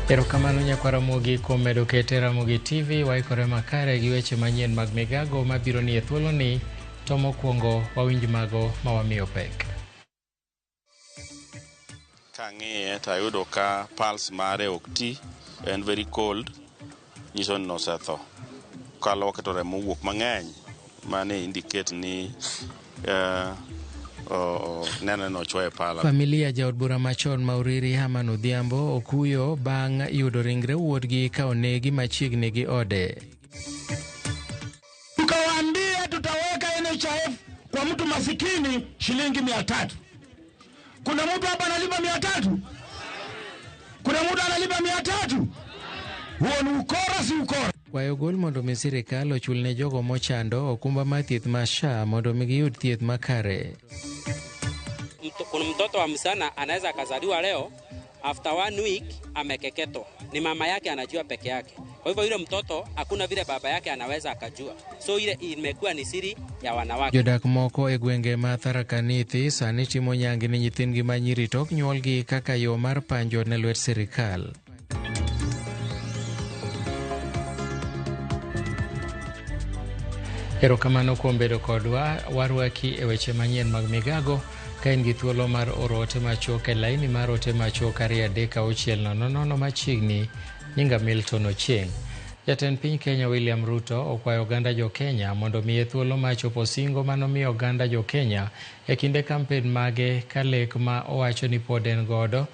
Erokamano Nyakwaramogi kuom medo kete Ramogi TV waikore makare gi weche manyien mag migago mabiro ni e thuoloni to mokwongo wawinj mago mawamiyo pek. Kang'iye tayudo ka pulse mare ok ti, en very cold, nyiso ni nosetho. Kaluoke to remo wuok mang'eny mane indicate ni nene no chwoe pala. Familia jaod bura machon Mauriri Herman Odhiambo okuyo bang' yudo ringre wuodgi ka onegi machiegni gi ode. Tukawaambia tutaweka NHIF kwa mtu masikini shilingi 300. Kuna mtu hapa analipa 300? Kuna mtu analipa 300? Huo ni ukora, si ukora? Kwayo gol mondo mi sirikal ochul ne jogo mochando okumba mar thieth ma SHA mondo mi giyud thieth makare. Kuna mtoto wa msana anaweza akazaliwa leo, after 1 week amekeketwa. Ni mama yake anajua peke yake. Kwa hivyo yule mtoto hakuna vile baba yake anaweza akajua. So ile imekuwa ni siri ya wanawake. Jodak moko e gwenge ma Tharaka Nithi sani timo nyangi ni nyithindgi ma nyiri tok nyuolgi kaka yo mar panjo ne lwet sirikal. Erokamano kuom bedo kodwa, warwaki e weche manyien mag migago ka in gi thuolo mar oro ote machuok e laini mar ote machuok 23600 machiegni. Nyinga Milton Ochieng'. Jatend piny Kenya William Ruto okwayo oganda jo Kenya mondo miye thuolo machopo singo manomiyo oganda jo Kenya e kinde kampen mage ka lek ma owacho ni pod en godo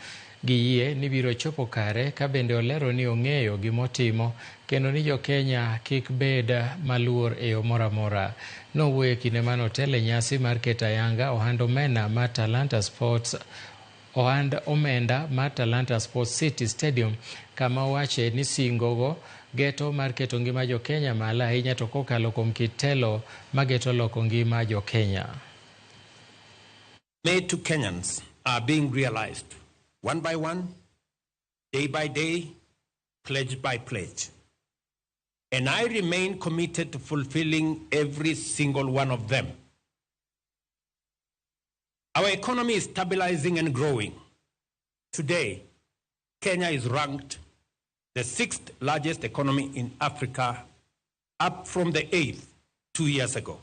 gi yie ni biro chopo kare, ka bende olero ni ong'eyo gimotimo kendo ni jo Kenya kik bed maluor e yo moro amora. Nowuoyo e kinde manotele nyasi mar keto ayanga ohand omenda mar Talanta Sports City Stadium, kama owache ni singogo geto mar keto ngima jo Kenya malo ahinya to kokalo kuom kit telo mageto loko ngima jo Kenya. Made to Kenyans are being realized one by one, day by day, pledge by pledge. And I remain committed to fulfilling every single one of them. Our economy is stabilizing and growing. Today, Kenya is ranked the 6th largest economy in Africa, up from the 8th 2 years ago.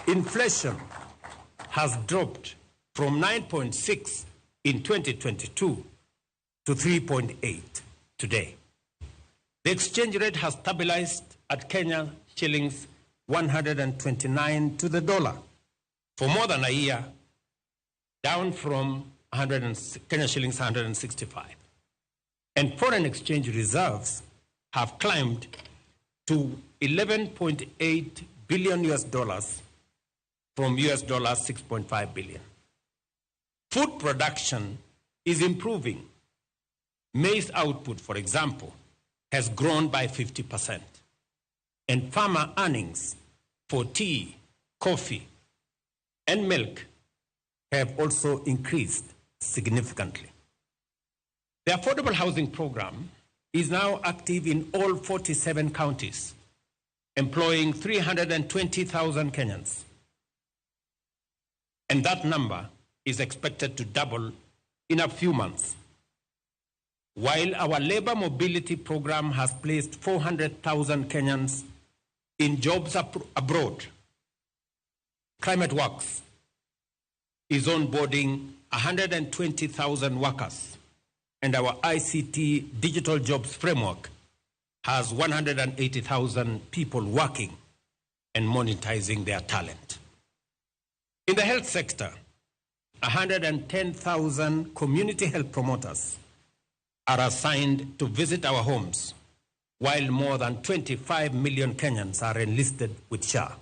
Inflation has dropped from 9.6 in 2022 to 3.8 today. The exchange rate has stabilized at Kenya shillings 129 to the dollar for more than a year, down from Kenya shillings 165. And foreign exchange reserves have climbed to $11.8 billion from $6.5 billion. Food production is improving. Maize output, for example, has grown by 50%. And farmer earnings for tea, coffee, and milk have also increased significantly. The affordable housing program is now active in all 47 counties, employing 320,000 Kenyans. And that number is expected to double in a few months. While our labor mobility program has placed 400,000 Kenyans in jobs abroad, Climate Works is onboarding 120,000 workers, and our ICT Digital Jobs Framework has 180,000 people working and monetizing their talent. In the health sector, 110,000 community health promoters are assigned to visit our homes, while more than 25 million Kenyans are enlisted with SHA,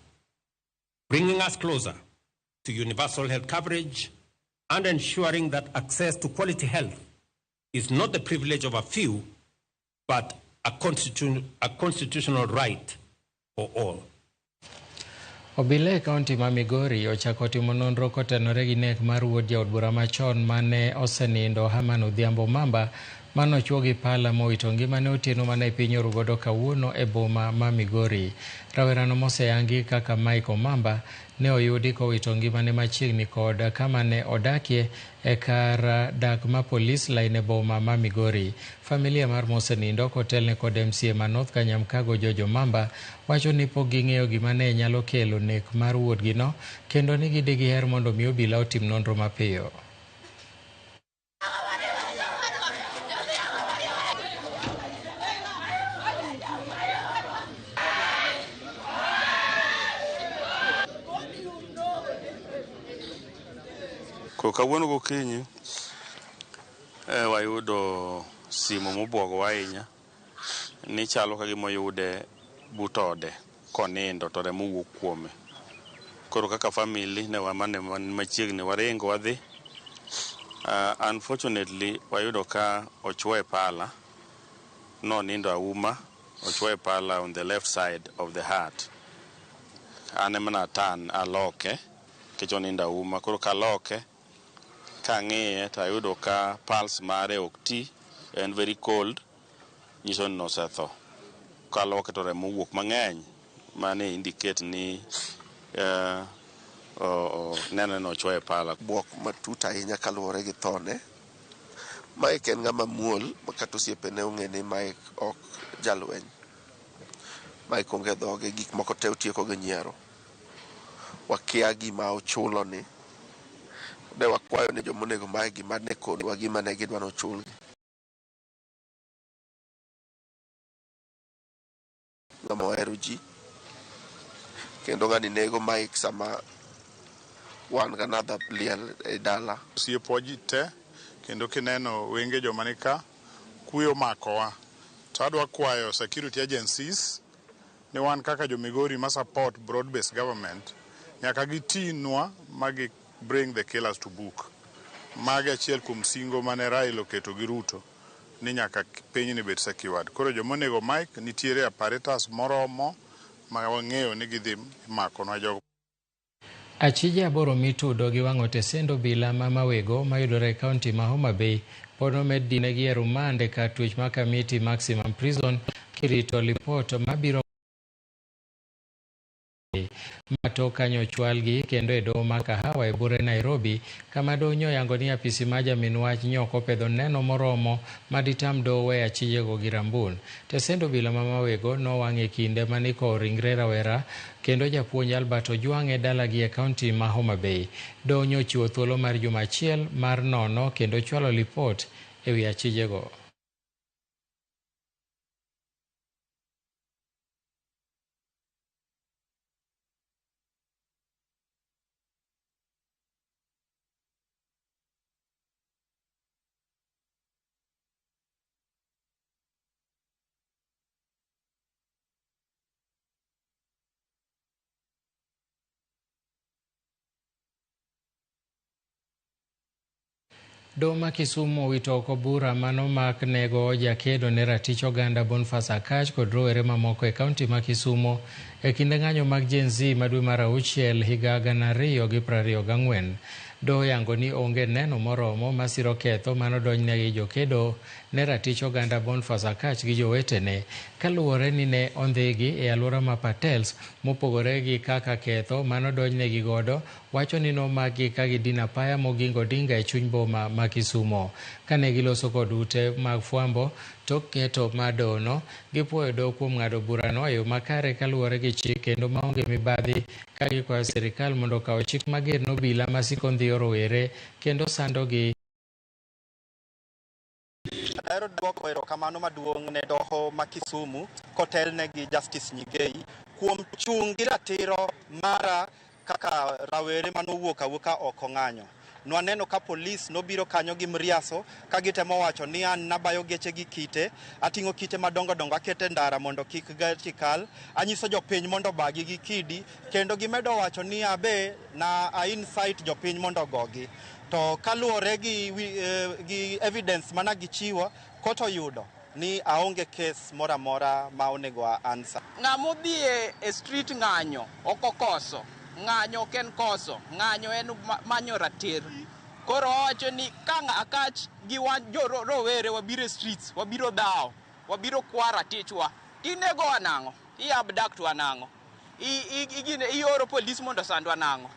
bringing us closer to universal health coverage and ensuring that access to quality health is not the privilege of a few, but a constitutional right for all. Obila e kaunti ma Migori ochako timo nonro kotenore gi nek mar wuod jaod bura machon mane osenindo Herman Odhiambo Mamba manochwo gi pala mowito ngimane otieno mane piny orugodo kawuono e boma ma Migori. Rawerano moseyangi kaka Mike Omamba ne oyudi kowito ngimane machiegni kod kama ne odakie e kar dak ma polis line e boma ma Migori. Familia mar mosenindo kotelne kod MCA ma North Kanyamkago Jojo Mamba wacho ni pok ging'eyo gima ne nyalo kelo nek mar wuodgino kendo ni giher mondo mi obila otim nonro mapiyo. Kawuono gokinyi wayudo simu mobwogo ahinya ni chalo ka gima oyude but ode konindo to remo wuok kuome. Koro kaka family ne wamane machiegni waringo wadhi. Unfortunately wayudo ka ochwoe pala, nonindo auma, ochwoe pala on the left side of the heart. Ane mana tan aloke kech onindo auma, koro kaloke kang'iye tayudo ka pulse mare ok ti, en very cold, nyiso ni nosetho. Kaloke to remo wuok mang'eny mane indicate ni neno no ochwoe pala. Buok matut ahinya kaluwore gi thone. Mike en ng'ama muol makata osiepene ong'e ni Mike ok jalweny. Mike onge dhoge, gik moko te otieko gi nyiero. Wakia gima ochulo ni. Ne wakwayo ni jomonego Mike gima ne kodwa gima ne gidwa nochulgi. Ng'ama ohero ji. Kendo ng'ani nego Mike sama wan ganadha liel e dala. Osiepo ji te kendo kineno wenge joma nika kuyo makowa. To adwa kwayo security agencies ni wan kaka jo Migori ma support broad based government nyaka gitinwa magi bring the killers to book. Magi achiel kuom singo mane Raila oketo gi Ruto ni nyaka piny ni bet secured. Koro jomonego Mike nitiere apparatus moromo ma wang'eyo ni gidhi makonwa jogo. Achije 8 mitudo gi wang'o tesend obila ma Mawego mayudore e kaunti ma Homa Bay pod omed dinegi e rumande kar twech ma Kamiti Maximum Prison kirito lipot mabiro matok kanyo chwalgi kendo e doho ma Kahawa e bure Nairobi kama doho nyoyango ni apisi ma jamin wach nyoko pedho neno moromo maditam doho we achijego gi rambun. Tesend obila ma Mawego nowang'e kinde maniko ringre rawera kendo japuonj Albert Ojwang' e dalagi e kaunti ma Homa Bay. Doho nyochiwo thuolo mar juma achiel mar nono kendo chwalo lipot e wi achijego. Doho ma Kisumu owito oko bura manomak nego jakedo ne ratich oganda Boniface Akach kod rowere mamoko e kaunti ma Kisumu e kinde ng'anyo mag Gen Z ma dwe mar 6 higa 2024. Doho yango ni onge neno moromo masiro ketho manodonjnegi jokedo ne ratich oganda Boniface Akach gi jowetene kaluwore ni ne ondhigi e alwora ma Patels mopogore gi kaka ketho manodonjnegi godo wacho ni nomagi ka gidino apaya mogingo dinga e chuny boma ma Kisumu. Kane giloso kod ute mag fwambo tok keto madono gipuoyo doho kuom ng'ado burano e yo makare kaluwore gi chik kendo maonge mibadhi ka gikwayo sirikal mondo okaw chik mager n'obila masiko ndhiyo rowere kendo sandogi. Ahero duoko erokamano maduong' ne doho ma Kisumu kotelne gi Justice Nyigei kuom chung' gi ratiro mara kaka rawere manowuok awuoka oko ng'anyo. Nwaneno ka polis nobiro kanyo gi mriaso ka gitemo wacho ni an nabayo geche gi kite, ating'o kite madongo dongo akete ndara mondo kik gachi kal, anyiso jopiny mondo bagi gi kidi kendo gimedo wacho ni abe na incite jopiny mondo gogi. To kaluwore gi evidence mana gichiwo koto yudo ni aonge kes mora mora ma onego ansa. Ng'amo dhie e street ng'anyo okokoso. Ng'anyo ken koso, ng'anyo en manyo ratir. Koro wacho ni ka Akach gi wan jo rowere wabiro streets, wabiro dhao, wabiro kwara tichwa. Tinego anang'o, i abduct anang'o. ioro polis mondo sandwa nang'o.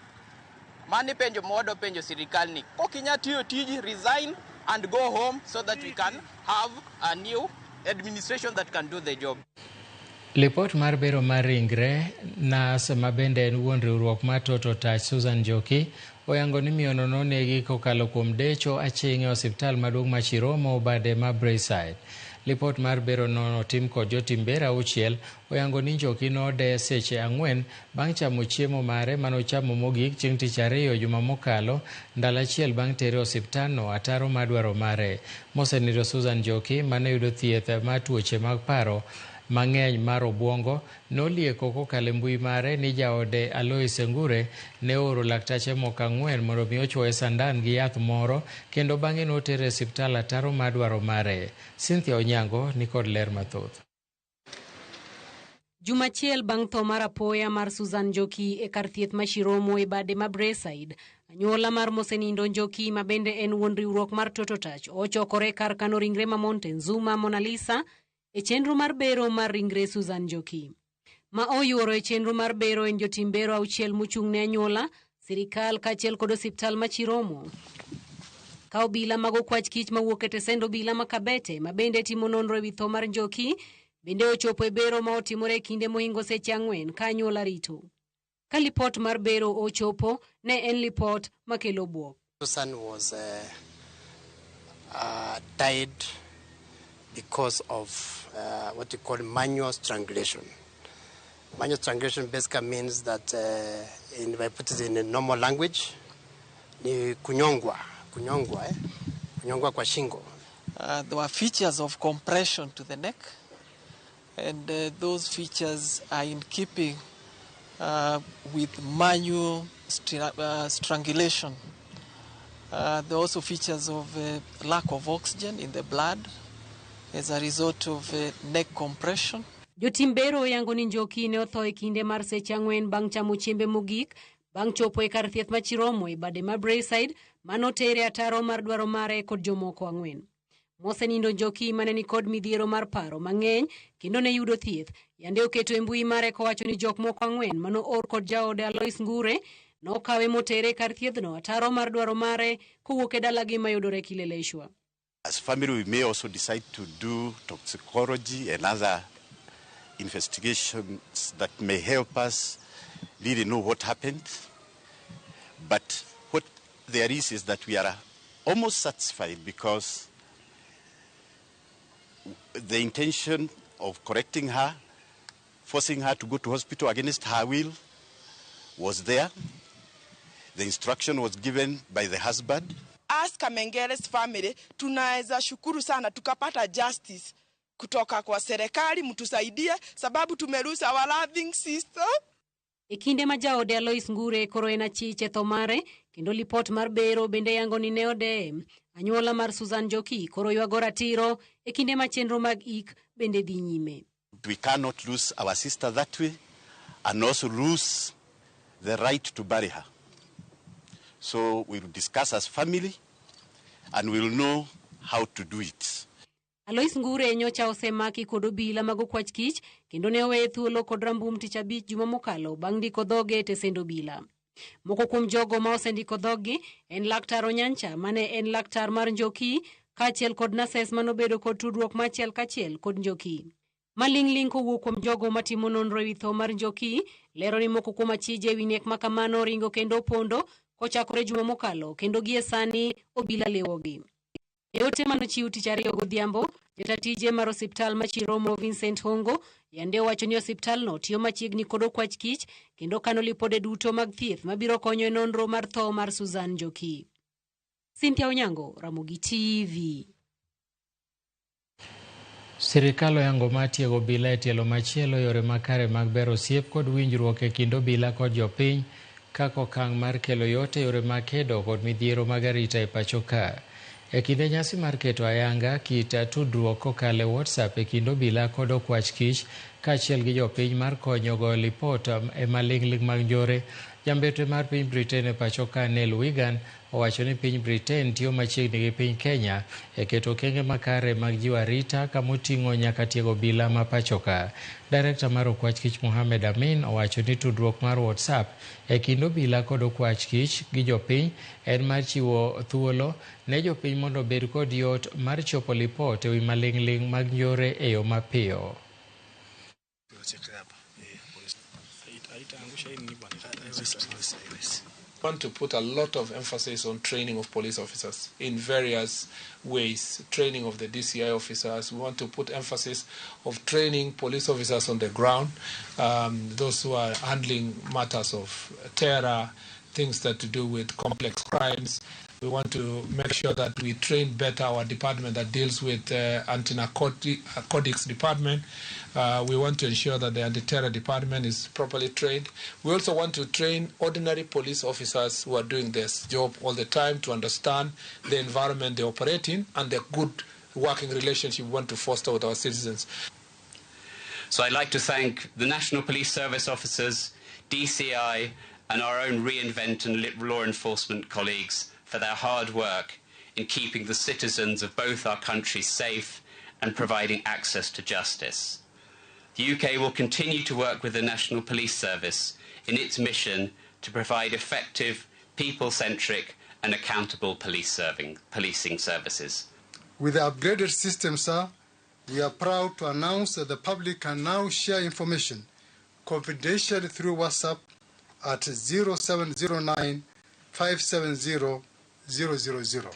Mani penjo modo penjo sirikal ni. Kokinya tiyo tiji, resign and go home so that we can have a new administration that can do the job. Lipot mar bero mar ringre nas mabende en wuon riwruok mar Toto Touch Susan Njoki oyango ni miyono nonegi kokalo kuom decho aching'e osiptal maduong' ma Chiromo bade ma Braeside. Lipot mar bero no otim kod jotim bero auchiel oyango ni Njoki node seche 4 bang' chamo chiemo mare manochamo mogik chieng' tich ariyo juma mokalo ndalo achiel bang' tere osiptal no ataro madwaro mare. Mosenindo Susan Njoki mane yudo thieth mar tuoche mag paro mang'eny mar obwongo nolieko kokalo mbui mare ni jaode Alois Ngure ne oro laktache moko 4 mondo mi ochuoye sandan gi yath moro kendo bang'e notere osiptal ataro madwaro mare. Cynthia Onyango ni kod ler mathoth. Jumachiel bang' tho mar apoya mar Susan Njoki e kar thieth ma Chiromo e bade ma Braeside, anyuola mar mosenindo Njoki ma bende en wuon riwruok mar Toto Touch ochokore kar kano ringre ma Mountain Zuma Mona Lisa e chenro mar bero mar ringre Susan Njoki. Ma oyuoro e chenro mar bero en jotim bero auchiel mochung' ne anyuola, sirikal kaachiel kod osiptal ma Chiromo. Ka obila mag okwach kich mawuok e tesend obila ma Kabete ma bende timo nonro ewi tho mar Njoki bende ochopo e bero ma otimore kinde mohingo seche 4 ka anyuola rito. Ka lipot mar bero ochopo ne en lipot makelo buok. Susan was died because of what we call manual strangulation. Manual strangulation basically means that, if I put it in a normal language, ni kunyongwa kwa shingo. There were features of compression to the neck, and those features are in keeping with manual strangulation. There are also features of lack of oxygen in the blood as a result of neck compression. Jotim bero yango ni Njoki ne otho e kinde mar seche 4 bang' chamo chiembe mogik bang' chopo e kar thieth ma Chiromo e bade ma Braeside manotere ataro mar dwaro mare kod jomoko 4. Mosenindo Njoki mane ni kod midhiero mar paro mang'eny kendo ne yudo thieth yande oketo e mbui mare kowacho ni jok moko 4 mano or kod jaode Alois Ngure nokawe motere kar thiethno ataro mar dwaro mare kowuok e dalagi mayudore Kileleshwa. As family, we may also decide to do toxicology and other investigations that may help us really know what happened. But what there is that we are almost satisfied because the intention of correcting her, forcing her to go to hospital against her will, was there. The instruction was given by the husband. As Kamengere's family, tunaweza shukuru sana tukapata justice kutoka kwa serikali, mtusaidie sababu tumerusa our loving sister. Ekinde ma jaode Alois Ngure koro ena chiche tho mare kendo lipot mar bero bende yango ni ne ode anyuola mar Susan Njoki koro ywago ratiro ekinde ma chenro mag ik bende dhi nyime. We cannot lose our sister that way and also lose the right to bury her. So we will discuss as family and we will know how to do it. Alois Ngure nyocha osemaki kod obila mag okwach kich kendo ne owe thuolo kod rambum tich 5 juma mokalo bang' ndiko dhoge e tesend obila. Moko kuom jogo ma osendiko dhogi en laktar Onyancha mane en laktar mar Njoki kaachiel kod nases manobedo kod tudruok machiel kachiel kod Njoki. Maling'ling kowuok kuom jogo matimo nonro ewi tho mar Njoki lero ni moko kuom achije ewi nek ma kamano ringo kendo pondo kochakore juma mokalo kendo gie sani obila lewogi. E ote manochiw tich ariyo godhiambo, jatatije mar osiptal ma Chiromo Vincent Hongo yande wacho ni osiptalno tiyo machiegni kod okwach kich kendo kano lipode duto mag thieth mabiro konyo e nonro mar tho mar Susan Njoki. Cynthia Onyango, Ramogi TV. Sirikal oyango matiego obila e tielo machielo yore makare mag bero osiep kod winjruok e kind obila kod jopiny kaka okang' mar kelo yot e yore mag kedo kod midhiero mag arita e pacho ka. E kinde nyasi mar keto ayanga kit tudruok kokalo e WhatsApp e kind obila kod okwach kich kaachiel gi jopiny mar konyo go lipot e maling'ling mag njore, Jambetre mar piny Britain e pacho ka Neil Wigan owacho ni piny Britain tiyo machiegni gi piny Kenya e keto okenge makare mag jiwo arita kamoting'o nyaka tiego obila ma pacho ka. Director mar okwach kich Mohamed Amin owacho ni tudruok mar WhatsApp e kind obila kod okwach kich gi jopiny en mar chiwo thuolo ne jopiny mondo obed kod yot mar chopo lipot ewi maling'ling' mag njore e yo mapiyo. Want to put a lot of emphasis on training of police officers in various ways. Training of the DCI officers. We want to put emphasis of training police officers on the ground, those who are handling matters of terror, things that to do with complex crimes. We want to make sure that we train better our department that deals with anti-narcotics department. We want to ensure that the anti-terror department is properly trained. We also want to train ordinary police officers who are doing this job all the time to understand the environment they operate in and the good working relationship we want to foster with our citizens. So I'd like to thank the National Police Service officers, DCI, and our own Reinvent and law enforcement colleagues for their hard work in keeping the citizens of both our countries safe and providing access to justice. The UK will continue to work with the National Police Service in its mission to provide effective, people-centric and accountable policing services. With the upgraded system, sir, we are proud to announce that the public can now share information confidentially through WhatsApp at 0709 570 000.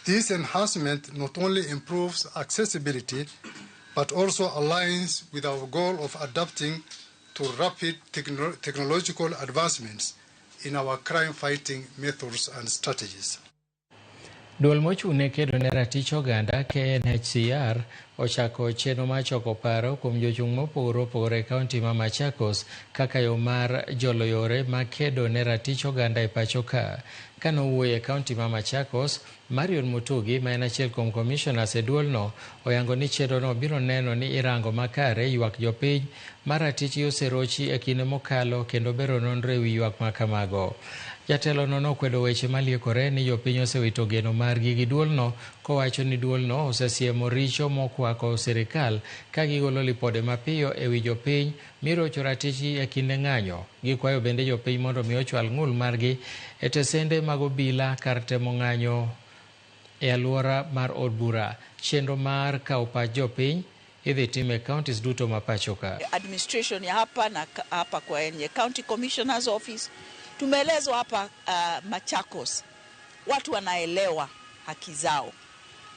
This enhancement not only improves accessibility, but also aligns with our goal of adapting to rapid technological advancements in our crime-fighting methods and strategies. Duol mochung'ne kedo ne ratich oganda KNHCR ochako chenro mar choko paro kuom jochung' mopogore opogore e kaunti ma Machakos kaka yo mar jolo yore mag kedo ne ratich oganda e pacho ka. Kanowuoyo e kaunti ma Machakos, Marion Mutugi, ma en achiel kuom commissioners e duolno, oyango ni chenrono biro neno ni irango makare ywak jopiny ma ratich oserochi e kinde mokalo kendo bero nonro e wi ywak ma kamago. Jatelo no nokwedo weche maliekore ni jopiny osewito geno margi gi duolno kowacho ni duolno osesiemo richo mokwako sirikal ka gigolo lipode mapiyo e wi jopiny mirocho ratichi e kinde ng'anyo. Gikwayo bende jopiny mondo mi ochwal ng'ul margi e tesende mag obila kar temo ng'anyo e alwora mar od bura. Chenro mar kawo pach jopiny idhi time counties duto ma pacho ka. Administration ya hapa na hapa kwenye County Commissioner's Office tumeelezwa hapa Machakos watu wanaelewa haki zao,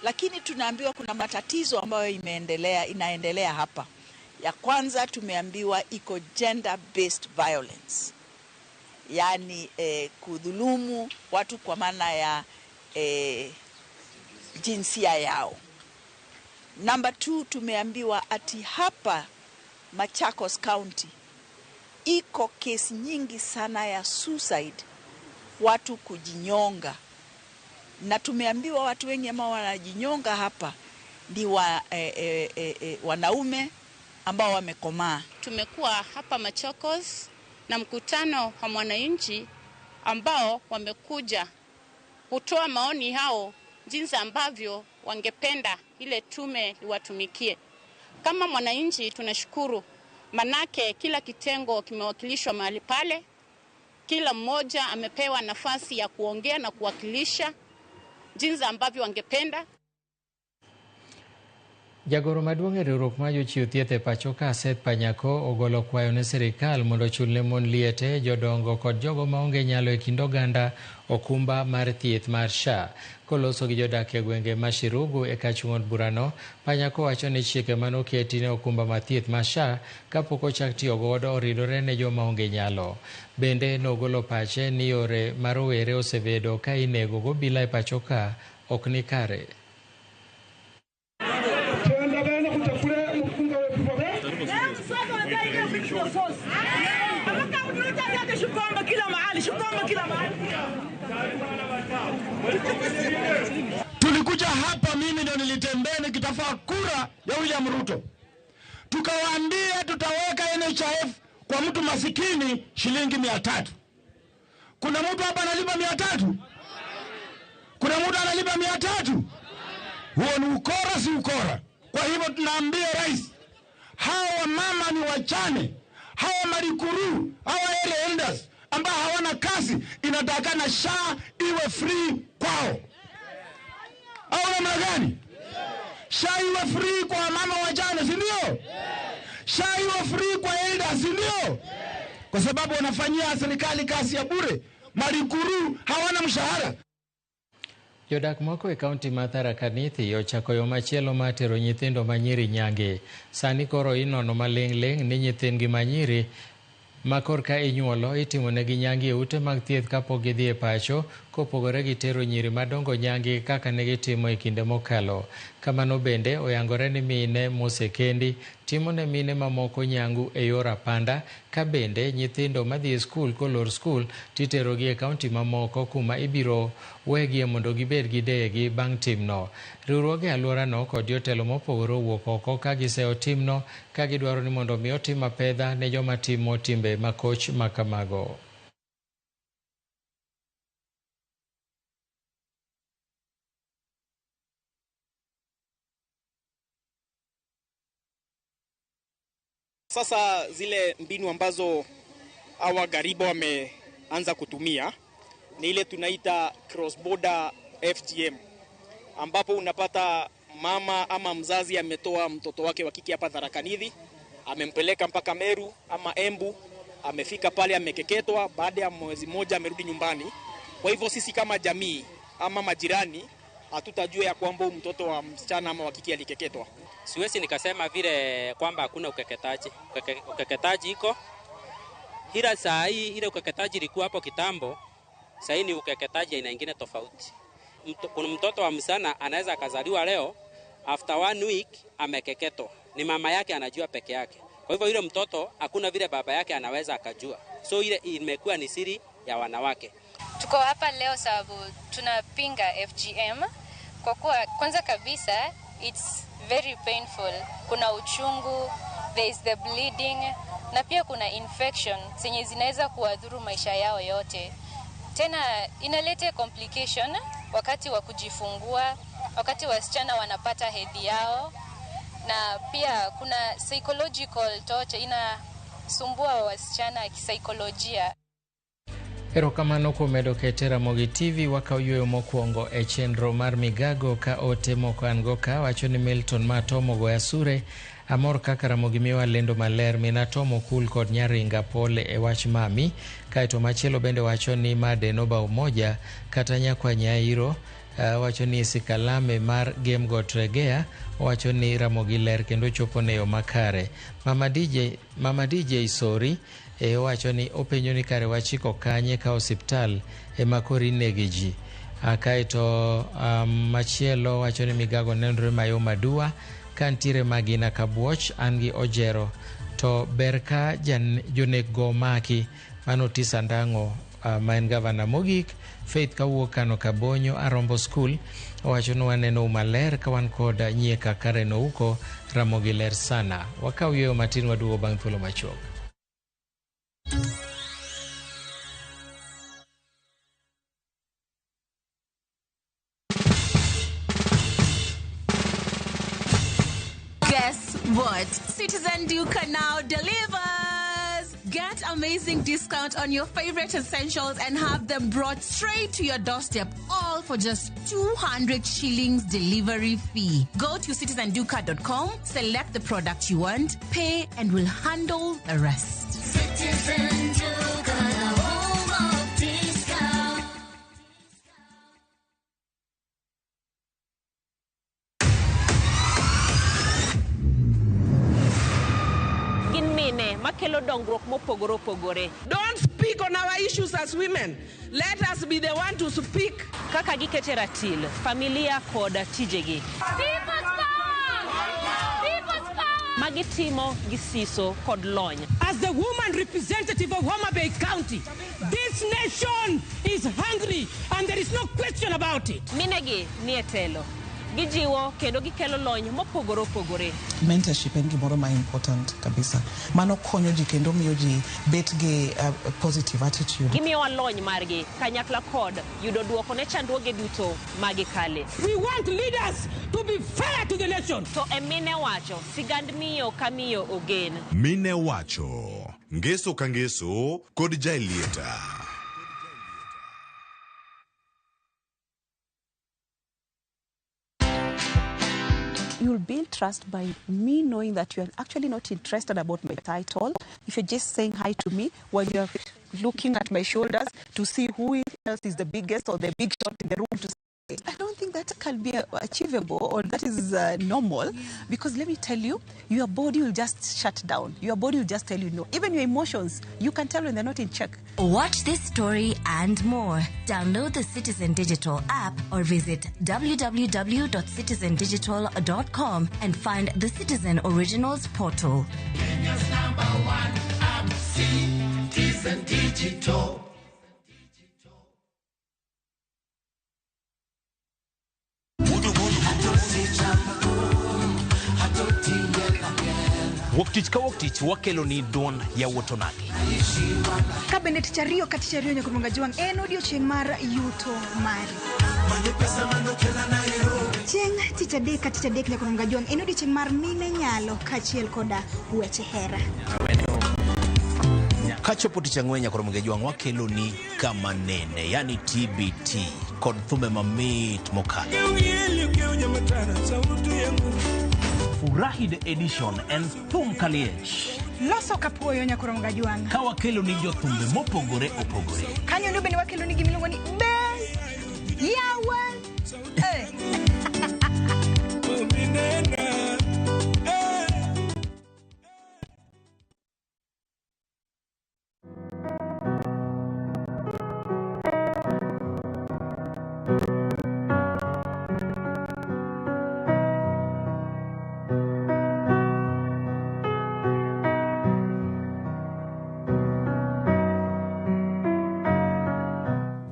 lakini tunaambiwa kuna matatizo ambayo inaendelea hapa. Ya kwanza tumeambiwa iko gender based violence, yani kudhulumu watu kwa maana ya jinsia yao. Number 2, tumeambiwa ati hapa Machakos County iko kesi nyingi sana ya suicide, watu kujinyonga, na tumeambiwa watu wengi ambao wanajinyonga hapa ni wanaume ambao wamekomaa. Tumekuwa hapa Machakos na mkutano wa mwananchi ambao wamekuja kutoa maoni hao jinsi ambavyo wangependa ile tume iwatumikie. Kama mwananchi tunashukuru, manake kila kitengo kimewakilishwa mahali pale, kila mmoja amepewa nafasi ya kuongea na kuwakilisha jinsi ambavyo wangependa. Jagoro maduong' e riwruok mar jochiw thieth e pacho ka Seth Panyako ogolo kwayo ne sirikal mondo ochulne mon liete, jodongo kod jogo maonge nyalo e kind oganda okumba mar thieth mar SHA. Koloso gi jodak e gwenge ma Shirugu e kachung' od burano, Panyako wacho ni chike manoketi ne okumba mar thieth mar SHA kapok ochak tiyo godo oridore ne joma onge nyalo. Bende nogolo pache ni yore ma rowere osebedo ka inego gobila e pacho ka ok ni kare. Tulikuja hapa, mimi ndio nilitembea nikitafuta kura ya William Ruto. Tukawaambia tutaweka NHIF kwa mtu masikini shilingi 300. Kuna mtu hapa analipa 300? Kuna mtu analipa 300? Huo ni ukora, si ukora? Kwa hivyo tunaambia rais, hawa mama ni wachane, hawa marikuru, hawa area elders ambao hawana kazi, inatakana SHA iwe free kwao. Au namna gani? SHA iwe free kwa mama wachane, si ndio? SHA iwe free kwa elders, si ndio? Kwa sababu wanafanyia serikali kazi ya bure. Marikuru hawana mshahara. Jodak moko e kaunti ma Tharaka Nithi ochako yo machielo ma tero nyithindo manyiri nyange. Sani koro inono maling' ni nyithindgi manyiri ma korka inyuolo itimonegi nyangi e ute mag thieth kapok gidhi e pacho, kopogore gi tero nyiri madongo nyangi kaka ne gitimo e kinde mokalo. Kamano bende oyangore ni mine mosekendi timo ne mine mamoko nyangu e yor apanda, ka bende nyithindo madhi e skul kolor skul titerogi e kaunti mamoko kuma ibiro wegie mondo gibed gi deyegi bang' timno. Riwruoge alworano kod jotelo mopogore owuok oko ka giseo timno, ka gidwaro ni mondo mi otim apedha ne joma timo timbe makoch makamago. Sasa zile mbinu ambazo hawa gariba wameanza kutumia ni ile tunaita cross border FGM, ambapo unapata mama ama mzazi ametoa mtoto wake wa kike hapa Tharaka Nithi, amempeleka mpaka Meru ama Embu, amefika pale amekeketwa, baada ya mwezi mmoja amerudi nyumbani. Kwa hivyo sisi kama jamii ama majirani hatutajua ya kwamba mtoto wa msichana ama wa kike alikeketwa. Siwezi nikasema vile kwamba hakuna ukeketaji. Ukeketaji iko. Hila saa hii ile ukeketaji ilikuwa hapo kitambo, saa hii ni ukeketaji aina nyingine tofauti. Kuna mtoto wa msichana anaweza akazaliwa leo, after 1 week amekeketwa. Ni mama yake anajua peke yake. Kwa hivyo ile mtoto hakuna vile baba yake anaweza akajua. So ile imekuwa ni siri ya wanawake. Tuko hapa leo sababu tunapinga FGM kwa kuwa kwanza kabisa it's very painful. Kuna uchungu, there is the bleeding, na pia kuna infection zenye zinaweza kuadhuru maisha yao yote. Tena inaleta complication wakati wa kujifungua, wakati wasichana wanapata hedhi yao, na pia kuna psychological torture, inasumbua wasichana kisaikolojia. Erokamano kuom medo kete Ramogi TV wakauyo mokwongo e chenro mar migago ka ote moko ango ka wacho ni Milton Matomo Goyasure amor kaka Ramogi miwa lendo maler minatomo kul kod nyaringa pole e wach mami, kaito machielo bende wacho ni Madenoba Umoja kata nyakwa Nyairo wacho ni Sikalame mar Game Got Regea wacho ni Ramogi ler kendo chopo ne yo makare. Mama DJ Sori wacho ni openjo ni kare wachiko kanye ka osiptal makori negeji. Kaito machielo wacho ni migago nenore mayo madua kantire Magina Kabuoch angi ojero to berka jonego maki manotis Andango ma en gavana mogik. Faith kawuok Kano Kabonyo Arombo School wacho ni waneno maler ka wan kod nyieka kareno uko Ramogi ler sana. Wakau yo matin waduogo bang' thuolo machuok. Guess what? Citizen Duca now delivers. Get amazing discount on your favorite essentials and have them brought straight to your doorstep, all for just 200 shillings delivery fee. Go to citizenduca.com, select the product you want, pay, and we'll handle the rest. Citizen Duca, the home of discount. Don't speak on our issues as women. Let us be the one to speak. Kaka gikete ratil, familia koda tijegi. Magitimo gisiso kod lony. As the woman representative of Homa Bay County, this nation is hungry and there is no question about it. Minegi nietelo. gijiwo kendo gikelo lony mopogore opogore. Mentorship en gimoro ma important kabisa. Mano konyo ji kendo miyo ji bet gi positive attitude. Gimiyo lony margi kanyakla kod yudo duoko ne chandruoge duto magikale. We want leaders to be fair to the nation. To emine wacho sigand miyo kamiyo ogen. Mine wacho ngeso ka ngeso kod jailieta. You'll build trust by me knowing that you're actually not interested about my title. If you're just saying hi to me while you're looking at my shoulders to see who else is the biggest or the big shot in the room to say, I don't think that can be achievable or that is normal, because let me tell you, your body will just shut down. Your body will just tell you no. Even your emotions, you can tell when they're not in check. Watch this story and more. Download the Citizen Digital app or visit www.citizendigital.com and find the Citizen Originals portal. Kenya's #1 app, Citizen Digital. Woktich ka woktich wakelo ni don ya wotonagi. Kabinet chario kati chario nyakurunga juang en odiochieng' mar yuto mari. Chieng' tich adek nyakurunga juang en odiochieng' mar mine nyalo kachiel koda weche hera. Kachopo tich ang'wen nyakurunga juang wakelo ni kama nene, yani TBT kod thume mamit mokalo. Furahi the edition and thum kaliech. Loso kapuoyo nyakurunga juang. Kawa kelo ni jo thumbe mopogore opogore. Kanyo nube ni wakelo ni gimiluongo ni Bes Yawan.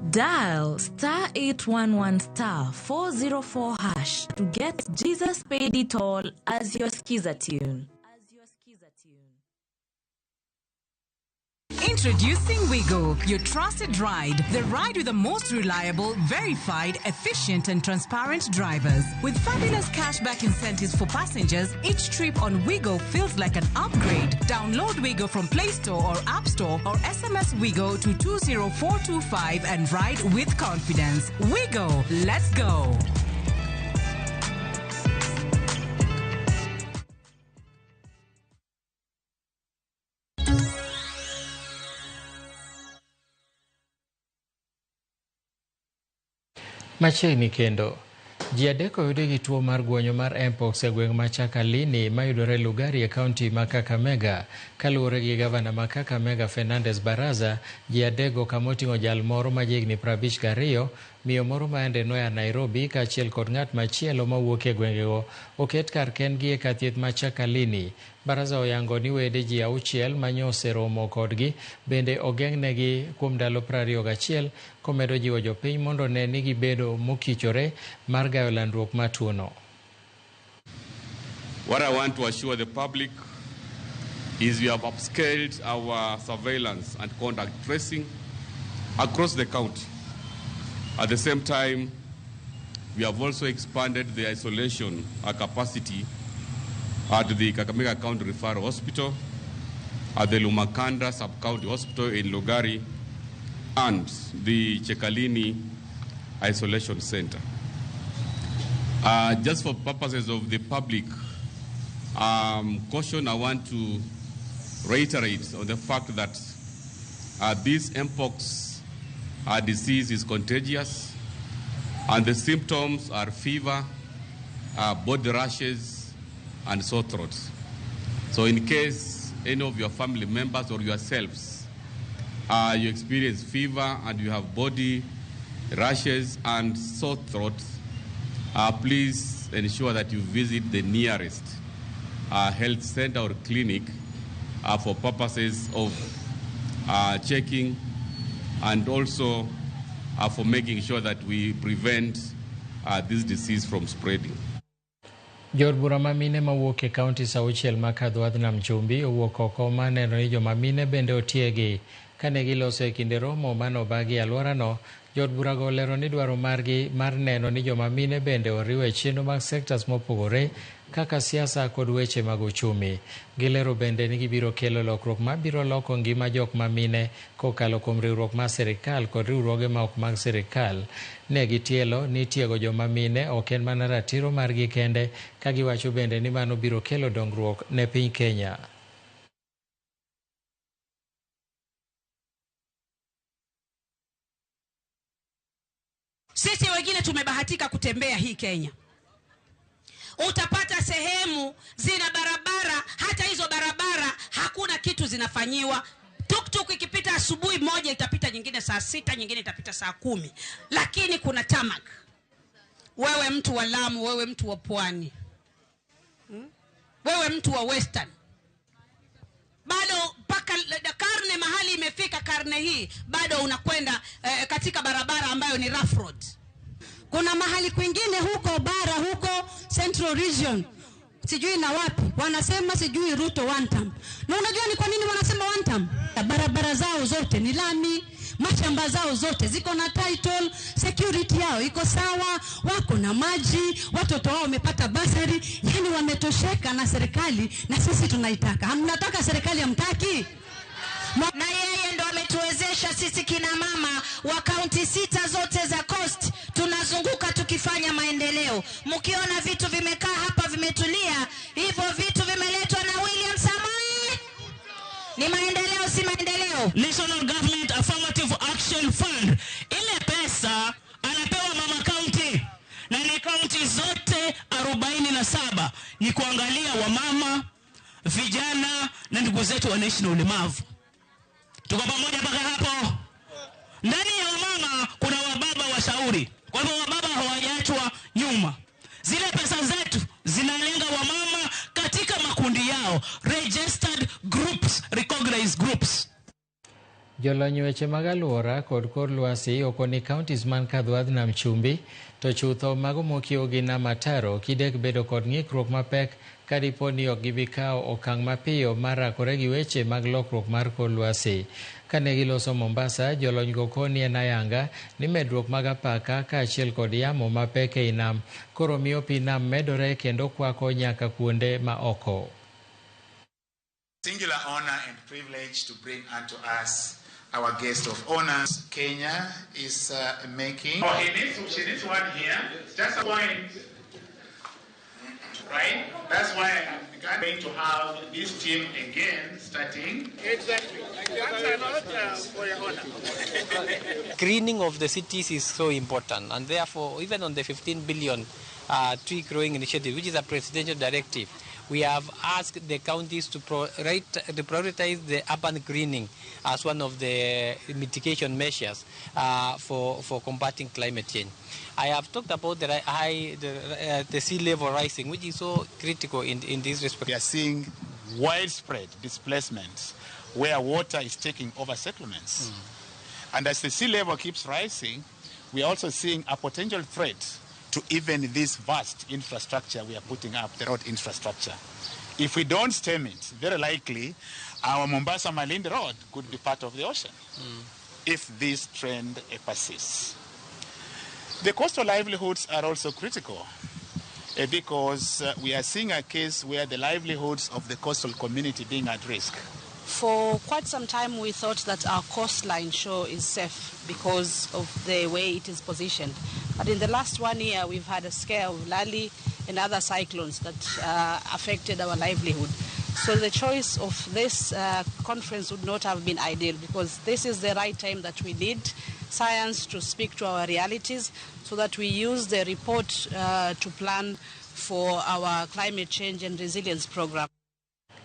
Dial *811*404# to get Jesus Paid It All as your skiza tune. Introducing Wigo, your trusted ride. The ride with the most reliable, verified, efficient, and transparent drivers. With fabulous cashback incentives for passengers, each trip on Wigo feels like an upgrade. Download Wigo from Play Store or App Store or SMS Wigo to 20425 and ride with confidence. Wigo, let's go. Machiegni kendo ji adek oyude gi tuo mar guonyo mar mpox e gweng' ma Chakalini mayudore Lugari e kaunti ma Kakamega. Kaluwore gi gavana ma Kakamega Fernandes Baraza, ji adego kamoting'o jal moro ma jigni 52, miyo moro ma ende noya Nairobi kaachiel kod ng'at machielo mawuok e gwengego oket kar kendgi e kathieth ma Chakalini. Baraza oyango ni wede ji 6 manyo oseromo kodgi bende ogeng'negi kuom ndalo 21 komedo jiwo jopiny mondo ne ni gibedo mokichore mar gayo landruok ma tuono. What I want to assure the public is we have upscaled our surveillance and contact tracing across the county. At the same time, we have also expanded the isolation capacity at the Kakamega County Referral Hospital, at the Lumakanda Sub-County Hospital in Lugari, and the Chakalini Isolation Center. Just for purposes of the public caution, I want to reiterate on the fact that this mpox disease is contagious, and the symptoms are fever, body rashes, and sore throats. So in case any of your family members or yourselves, you experience fever and you have body rashes and sore throats, please ensure that you visit the nearest health center or clinic for purposes of checking and also for making sure that we prevent this disease from spreading. Jod bura mamine mawuok e kaunti auchiel makadho Nam Chumbi owuok oko maneno ni joma mine bende otiegi kane giloso e kinde romo manobagi alworano. Jod burago olero ni dwaro margi mar neno ni joma mine bende oriw e chenro mag sectors mopogore kaka siasa kod weche mag uchumi. Gilero bende ni gibiro kelo lokruok mabiro loko ngima jok mamine kokalo kuom riwruok mar sirikal kod riwruoge ma ok mag sirikal. Ne gitielo ni tiego joma mine ok en mana ratiro margi kende, ka giwacho bende ni mano biro kelo dongruok ne piny Kenya. Sisi wengine tumebahatika kutembea hii Kenya. Utapata sehemu zina barabara, hata hizo barabara hakuna kitu zinafanyiwa. Tuktuk ikipita asubuhi moja itapita nyingine saa 6, nyingine itapita saa 10. Lakini kuna tarmac. Wewe mtu wa Lamu, wewe mtu wa Pwani, wewe mtu wa Western, bado mpaka karne mahali imefika karne hii bado unakwenda katika barabara ambayo ni rough road. Kuna mahali kwingine huko bara, huko Central Region, sijui na wapi, wanasema sijui Ruto one term. Na unajua ni kwa nini wanasema one term? Barabara zao zote ni lami, mashamba zao zote ziko na title, security yao iko sawa, wako na maji, watoto wao wamepata basari, yani wametosheka na serikali, na sisi tunaitaka. Hamnataka serikali, hamtaki? Na yeye ndo ametuwezesha sisi kina mama wa kaunti 6 zote za Coast, tunazunguka tukifanya maendeleo. Mkiona vitu vimekaa hapa vimetulia, hivyo vitu vimeletwa na William Samoei. Ni maendeleo, si maendeleo. National Government Affirmative Action Fund, ile pesa anapewa mama county, na ni county zote 47, ni kuangalia wamama, vijana na ndugu zetu wanaishi na ulemavu. Tuko pamoja mpaka hapo? Ndani ya wamama kuna wababa washauri, kwa hivyo wababa hawajaachwa nyuma. Zile pesa zetu zinalenga wamama katika makundi yao, registered groups, recognized groups. Jolony weche mag alwora kod kor lwasi okoni counties man kadho Nam Chumbi to chutho mago mokiewo gi nam ataro kidek bedo kod ng'ikruok mapek kadipo ni ok gibikawo okang' mapiyo mar rakore gi weche mag lokruok mar kor lwasi. Kane giloso Mombasa, jolony go koni en ayanga ni medruok mag apaka kaachiel kod yamo mapek ei nam koro miyo pi nam medore kendo kwako nyaka kuonde ma oko. Singular honor and privilege to bring unto us our guest of honors. Kenya is making. Oh, she needs one here. Just a point. Right? That's why I'm going to have this team again starting. Exactly. For your honor. Greening of the cities is so important, and therefore, even on the 15 billion tree growing initiative, which is a presidential directive, we have asked the counties to prioritize the urban greening as one of the mitigation measures for combating climate change. I have talked about the sea level rising, which is so critical in this respect. We are seeing widespread displacements where water is taking over settlements. And as the sea level keeps rising, we are also seeing a potential threat to even this vast infrastructure we are putting up, the road infrastructure. If we don't stem it, very likely our Mombasa-Malindi road could be part of the ocean if this trend persists. The coastal livelihoods are also critical because we are seeing a case where the livelihoods of the coastal community being at risk. For quite some time we thought that our coastline shore is safe because of the way it is positioned. But in the last 1 year we've had a scare of Lali and other cyclones that affected our livelihood. So the choice of this conference would not have been ideal, because this is the right time that we need science to speak to our realities so that we use the report to plan for our climate change and resilience program.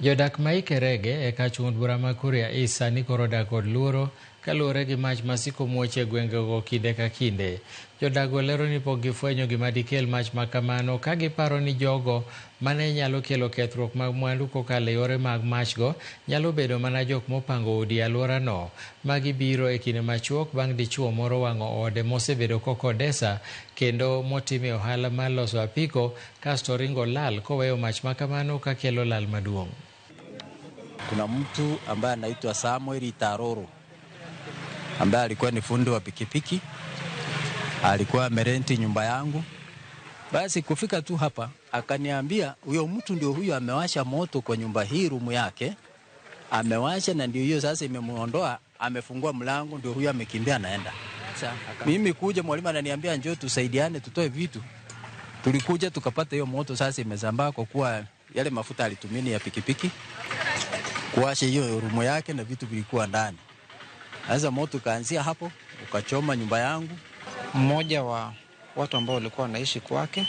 Jodak ma Ikerege e kachung'ut bura ma Kuria Isa ni koro dak kod luoro kaluwore gi mach masiko muoch e gwengego kinde ka kinde. Jodago lero ni pok gifwenyo gima dikel mach makamano, ka giparo ni jogo mane nyalo kelo kethruok mag mwandu kokalo e yore mag machgo nyalo bedo mana jok mopango udi e alworano, ma gibiro e kinde machuok bang' dichuo moro wang'o ode mosebedo kokodesa kendo motime ohala mar loso apiko kasto ringo lal koweyo mach makamano ka kelo lal maduong'. Kuna mtu ambaye anaitwa Samuel Itaroro ambaye alikuwa ni fundi wa pikipiki, alikuwa amerenti nyumba yangu. Basi kufika tu hapa akaniambia huyo mtu ndio huyo amewasha moto kwa nyumba hii, rumu yake amewasha, na ndio hiyo sasa imemuondoa, amefungua mlango, ndio huyo amekimbia naenda. Mimi kuja, mwalimu ananiambia njoo tusaidiane tutoe vitu. Tulikuja tukapata hiyo moto sasa imezambaa, kwa kuwa yale mafuta alitumini ya pikipiki kuwasha hiyo rumu yake na vitu vilikuwa ndani. Sasa moto kaanzia hapo ukachoma nyumba yangu. Mmoja wa watu ambao walikuwa wanaishi kwake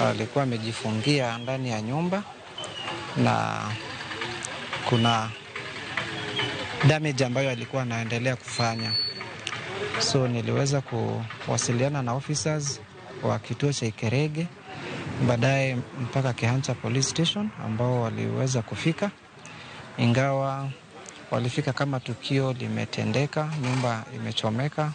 alikuwa amejifungia ndani ya nyumba na kuna damage ambayo alikuwa anaendelea kufanya. So niliweza kuwasiliana na officers wa kituo cha Ikerege, baadaye mpaka Kehancha Police Station ambao waliweza kufika, ingawa walifika kama tukio limetendeka, nyumba imechomeka.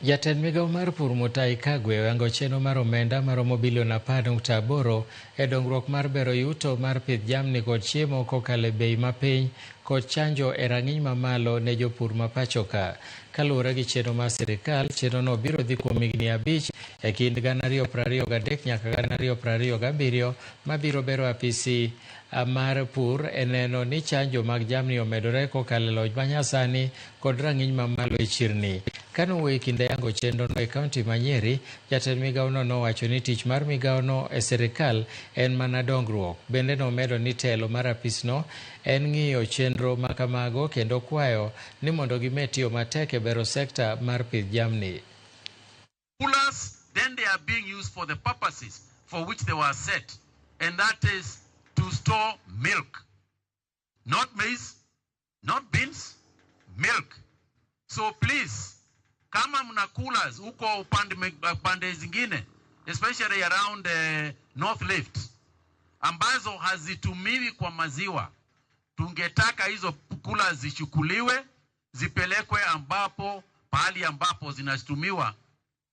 Jatend migao mar pur Mutahi Kagwe oyango chenro mar omenda maromo bilion 10.8 e dongruok mar bero yuto mar pith jamni kod chiemo kokalo e bei mapiny kod chanjo e rang'iny mamalo ne jopur mapacho ka. Kaluwore gi chenro mar sirikal, chenrono biro dhi kuom higni 5 e kind 2023 nyaka 2027, mabiro bero apisi mar pur e neno ni chanjo mag jamni omedore kokalo e lony manyasani kod rang'iny mamalo e chirni. Kanowuoyo e kinde yango chenrono e kaunti ma Nyeri, jatend migaono nowacho ni tich mar migaono e sirikal en mana dongruok. Bende nomedo ni telo mar apisno en ng'iyo chenro makamago kendo kwayo ni mondo gimed tiyo matek e bero sekta mar pith jamni. Coolers, then they are being used for the purposes for which they were set, and that is to store milk. Not maize, not beans, milk. So please, kama mna coolers huko upande zingine, especially around North Lift, ambazo hazitumiwi kwa maziwa, tungetaka hizo coolers zichukuliwe, zipelekwe pahali ambapo zinatumiwa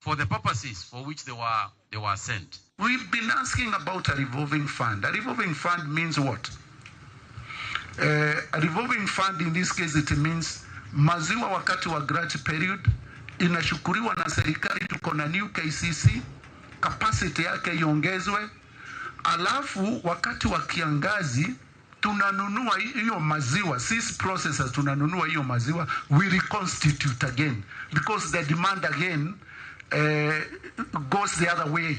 for the purposes for which they were sent. We've been asking about a revolving fund. A revolving fund means what? A revolving fund in this case it means maziwa wakati wa grant period inashukuriwa na serikali, tuko na new KCC, capacity yake iongezwe, alafu wakati wa kiangazi tunanunua hiyo maziwa, sisi processors tunanunua hiyo maziwa, we reconstitute again because the demand again goes the other way.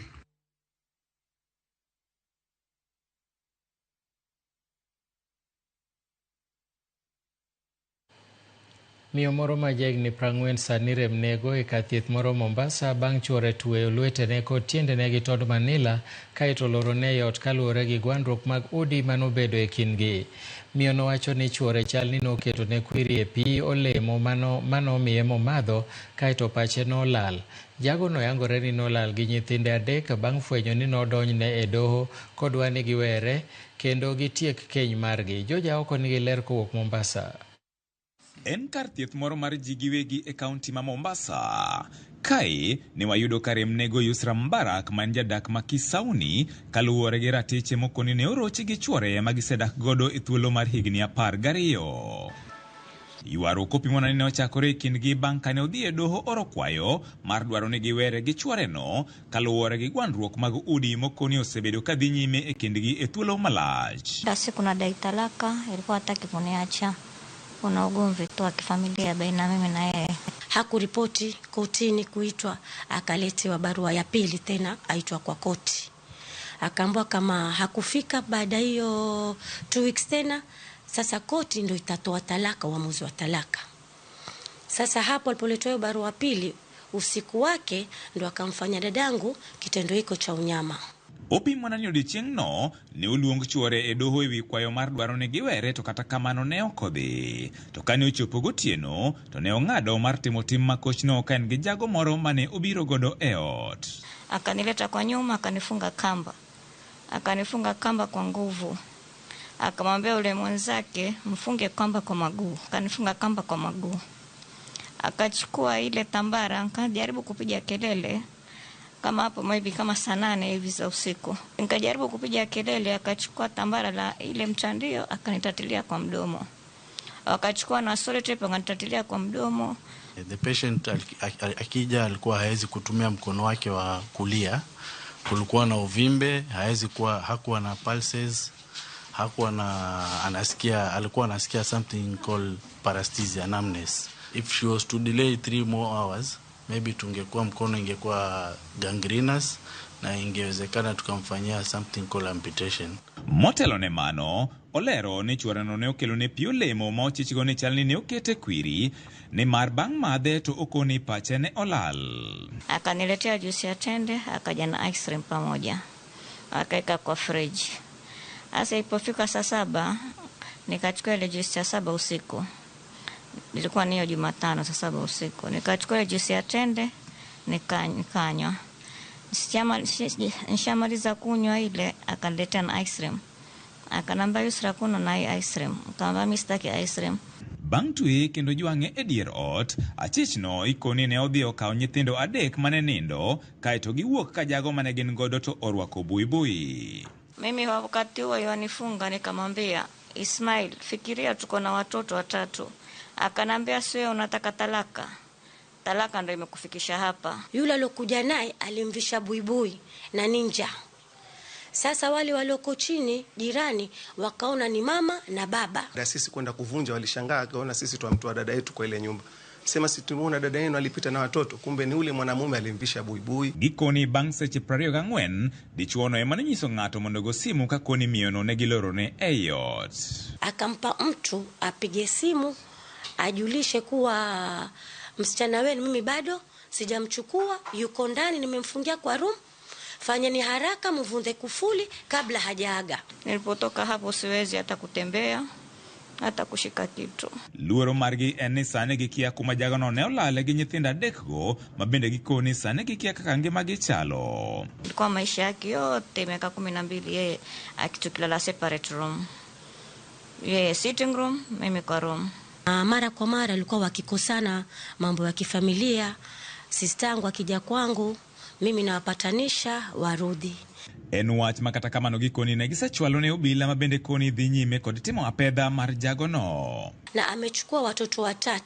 Miyo moro ma jahigni 40 sani rem nego e kar thieth moro Mombasa bang' chuore tweyo lwetene kod tiendene gi tod Manila kaeto lorone e ot kaluwore gi gwandruok mag udi manobedo e kindgi. Miyo nowacho ni chuore chal ni noketo ne kwiri e pi olemo manomiye momadho kaeto pache nolal. Jago noyangore ni nolal gi nyithinde 3 bang' fwenyo ni nodonjne e doho kodwa ni giwere kendo gitiek keny margi. Joja oko nigi ler kowuok Mombasa. En kar thieth moro mar ji giwegi e kaunti ma Mombasa. Kae ne wayudo ka remnego Yusra Mbarak man jadak ma Kisauni kaluwore gi ratiche moko ni ne orochi gi chuore ma gisedak godo e thuolo mar higni 12. Yuaro kopi mona ne ochakore e kindgi bang' kane odhi e doho oro kwayo mar dwaro ni giwere gi chuoreno kaluwore gi gwandruok mag udi moko ni osebedo kadhi nyime e kindgi e thuolo malach. Basi kuna dai talaka ilikuwa hataki kuniacha. Kuna ugomvi tu wa kifamilia baina mimi na yeye. Hakuripoti kotini kuitwa, akaletewa barua ya pili tena aitwa kwa koti. Akaambiwa kama hakufika baada hiyo 2 weeks tena, sasa koti ndio itatoa talaka, uamuzi wa talaka. Sasa hapo alipoletewa barua ya pili, usiku wake ndio akamfanya dadangu kitendo hiko cha unyama. Opi mwanani odiochieng' no ne oluong chuore e doho ewi kwayo mar dwaro ni giwere, to kata kamano ne ok odhi. To kane ochopo gotieno to ne ong'ado mar timo tim makochno ka en gi jago moro mane obiro godo e ot. Akanileta kwa nyuma, akanifunga kamba kwa nguvu. Akamwambia ule mwenzake mfunge kamba kwa maguu. Akanifunga kamba kwa maguu. Akachukua ile tambara, akajaribu kupiga kelele kama hapo maybe kama saa 8 hivi za usiku. Nikajaribu kupiga kelele, akachukua tambara la ile mtandio akanitatilia kwa mdomo. Akachukua na sellotape akanitatilia kwa mdomo. The patient akija alikuwa hawezi kutumia mkono wake wa kulia. Kulikuwa na uvimbe, hakuwa na pulses, alikuwa anasikia something called paresthesia, numbness. If she was to delay 3 more hours, maybe tungekuwa mkono ingekuwa gangrenous na ingewezekana tukamfanyia something called amputation. Motelo ne mano, olero ni chuorano ne okelo ne pi olemo ma ochichgo ni chalni ne okete kwiri, ni mar bang' madhe to okoni pache ne olal. Akaniletea juisi ya tende, akaja na ice cream pamoja. Akaeka kwa fridge. Asa ilipofika saa 7, nikachukua ile juisi ya 7 usiku. Ilikuwa ni Jumatano saa 7 usiku. Nikachukua ile juisi ya tende, nikanywa. Nishamaliza kunywa ile, akaniletea na ice cream. Akanambia Yusra kuno na ice cream. Akamwambia mimi sitaki ice cream. Bang' twe kendo jwang'e e dier ot, achichno ikoni ne odhi okawo nyithindo 3 mane nindo, kaeto giwuok ka jago mane gin godo to orwako buibui. Mimi wakati huo yanifunga, nikamwambia Ismail, fikiria tuko na watoto 3. Akanambia sio, unataka talaka. Talaka ndio imekufikisha hapa. Yule alokuja naye alimvisha buibui na ninja. Sasa wale walioko chini jirani wakaona ni mama na baba. Na sisi kwenda kuvunja walishangaa, kaona sisi tuamtoa dada yetu kwa ile nyumba. Sema si tumuona dada yenu alipita na watoto, kumbe ni ule mwanamume alimvisha buibui. Gikoni bang' seche 24, dichuono ema ne nyiso ng'ato mondo go simu ka koni miyono ne gilorone e ot. Akampa mtu apige simu ajulishe kuwa msichana wenu mimi bado sijamchukua, yuko ndani, nimemfungia kwa room. Fanyeni haraka mvunde kufuli kabla hajaaga. Nilipotoka hapo siwezi hata kutembea, hata kushika kitu. Luoro margi en ni sane gikia kuma jagono ne olale gi nyithindo 3 go, mabende gikoni sane gikia kaka ngimagi chalo. Kwa maisha yake yote miaka 12 yeye akitukilala separate room. Yeye sitting room, mimi kwa room. Mara kwa mara alikuwa wakikosana mambo ya kifamilia. Sistangu akija kwangu, mimi nawapatanisha warudi. En wach makata kamano gikoni ne gisechwalo ne obila mabende koni dhi nyime kod timo apedha mar jagono. Na amechukua watoto 3.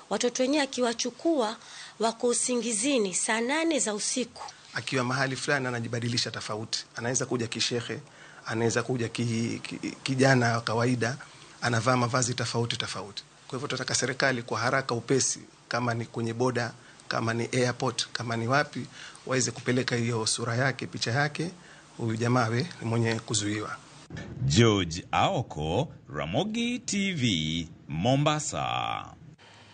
Watoto wenyewe akiwachukua wako usingizini saa 8 za usiku. Akiwa mahali fulani anajibadilisha tofauti. Anaweza kuja kishehe, anaweza kuja kijana wa kawaida, anavaa mavazi tofauti. Kwa hivyo tunataka serikali kwa haraka upesi, kama ni kwenye boda, kama ni airport, kama ni wapi, waweze kupeleka hiyo sura yake, picha yake, huyu jamaa ni mwenye kuzuiwa. George Aoko, Ramogi TV, Mombasa.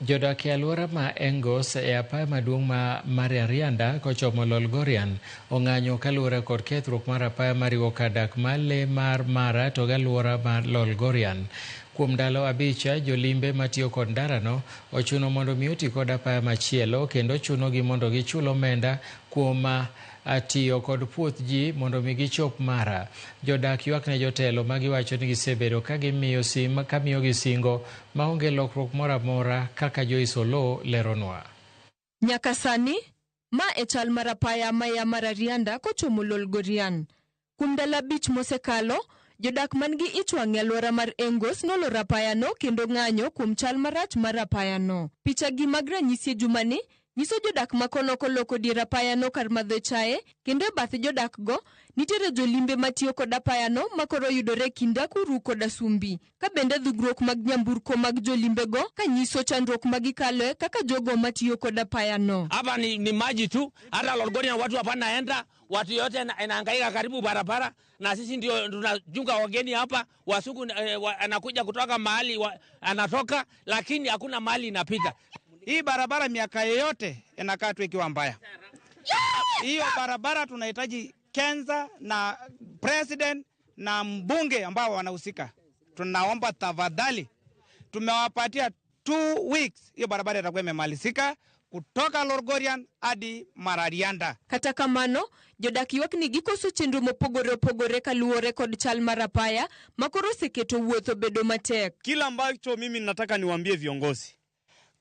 Jodak e alwora ma Engos e apaya maduong' ma Mariarianda kochomo Lolgorian ong'anyo kaluwore kod kethruok mar apaya mariwo kadak mar le mar Mara to galwora mar Lolgorian. Kuom ndalo 5, jolimbe matiyo kod ndarano ochuno mondo mi oti kod apaya machielo, kendo chunogi mondo gichul omenda kuom tiyo kod puoth ji mondo mi gichop Mara. Jodak ywak ne jotelo ma giwacho ni gisebedo ka miyogi singo maonge lokruok moro amora, kaka Joyce Olo leronwa. Nyaka sani, ma e chal mar apaya maya Mariarianda kochomo Lolgorian. Kuom ndalo 5 mosekalo, jodak mangi ichwang' e alwora mar Engos noloro apayano kendo ng'anyo kuom chal marach mar apayano. Pichagi mag ranyisi jumani nyiso jodak makono koloko dier apayano kar madho chae, kendo e bath jodak go nitiere jolimbe matiyo kod apayano makoro yudore kind Nakuru kod Sumbi. Ka bende dhugruok mag nyamburko mag jolimbe go ka nyiso chandruok magikaloe kaka jogo matiyo kod apayano. Hapa ni maji tu, hata Lolgorian watu hapanaenda, watu yote anahangaika karibu barabara, na sisi ndio tunajunga wageni hapa, wasuku anakuja kutoka mahali anatoka, lakini hakuna mahali inapita. Hii barabara miaka yote inakaa tu ikiwa mbaya. Hiyo barabara tunahitaji Kenza na president na mbunge ambao wanahusika, tunaomba tafadhali, tumewapatia 2 weeks, hiyo barabara itakuwa imemalizika kutoka Lorgorian hadi Mararianda. Kata kamano, jodak ywak ni gikoso chenro mopogore opogore kaluwore kod chal mar apaya makoro oseketo wuotho bedo matek. Kila ambacho mimi nataka niwaambie viongozi,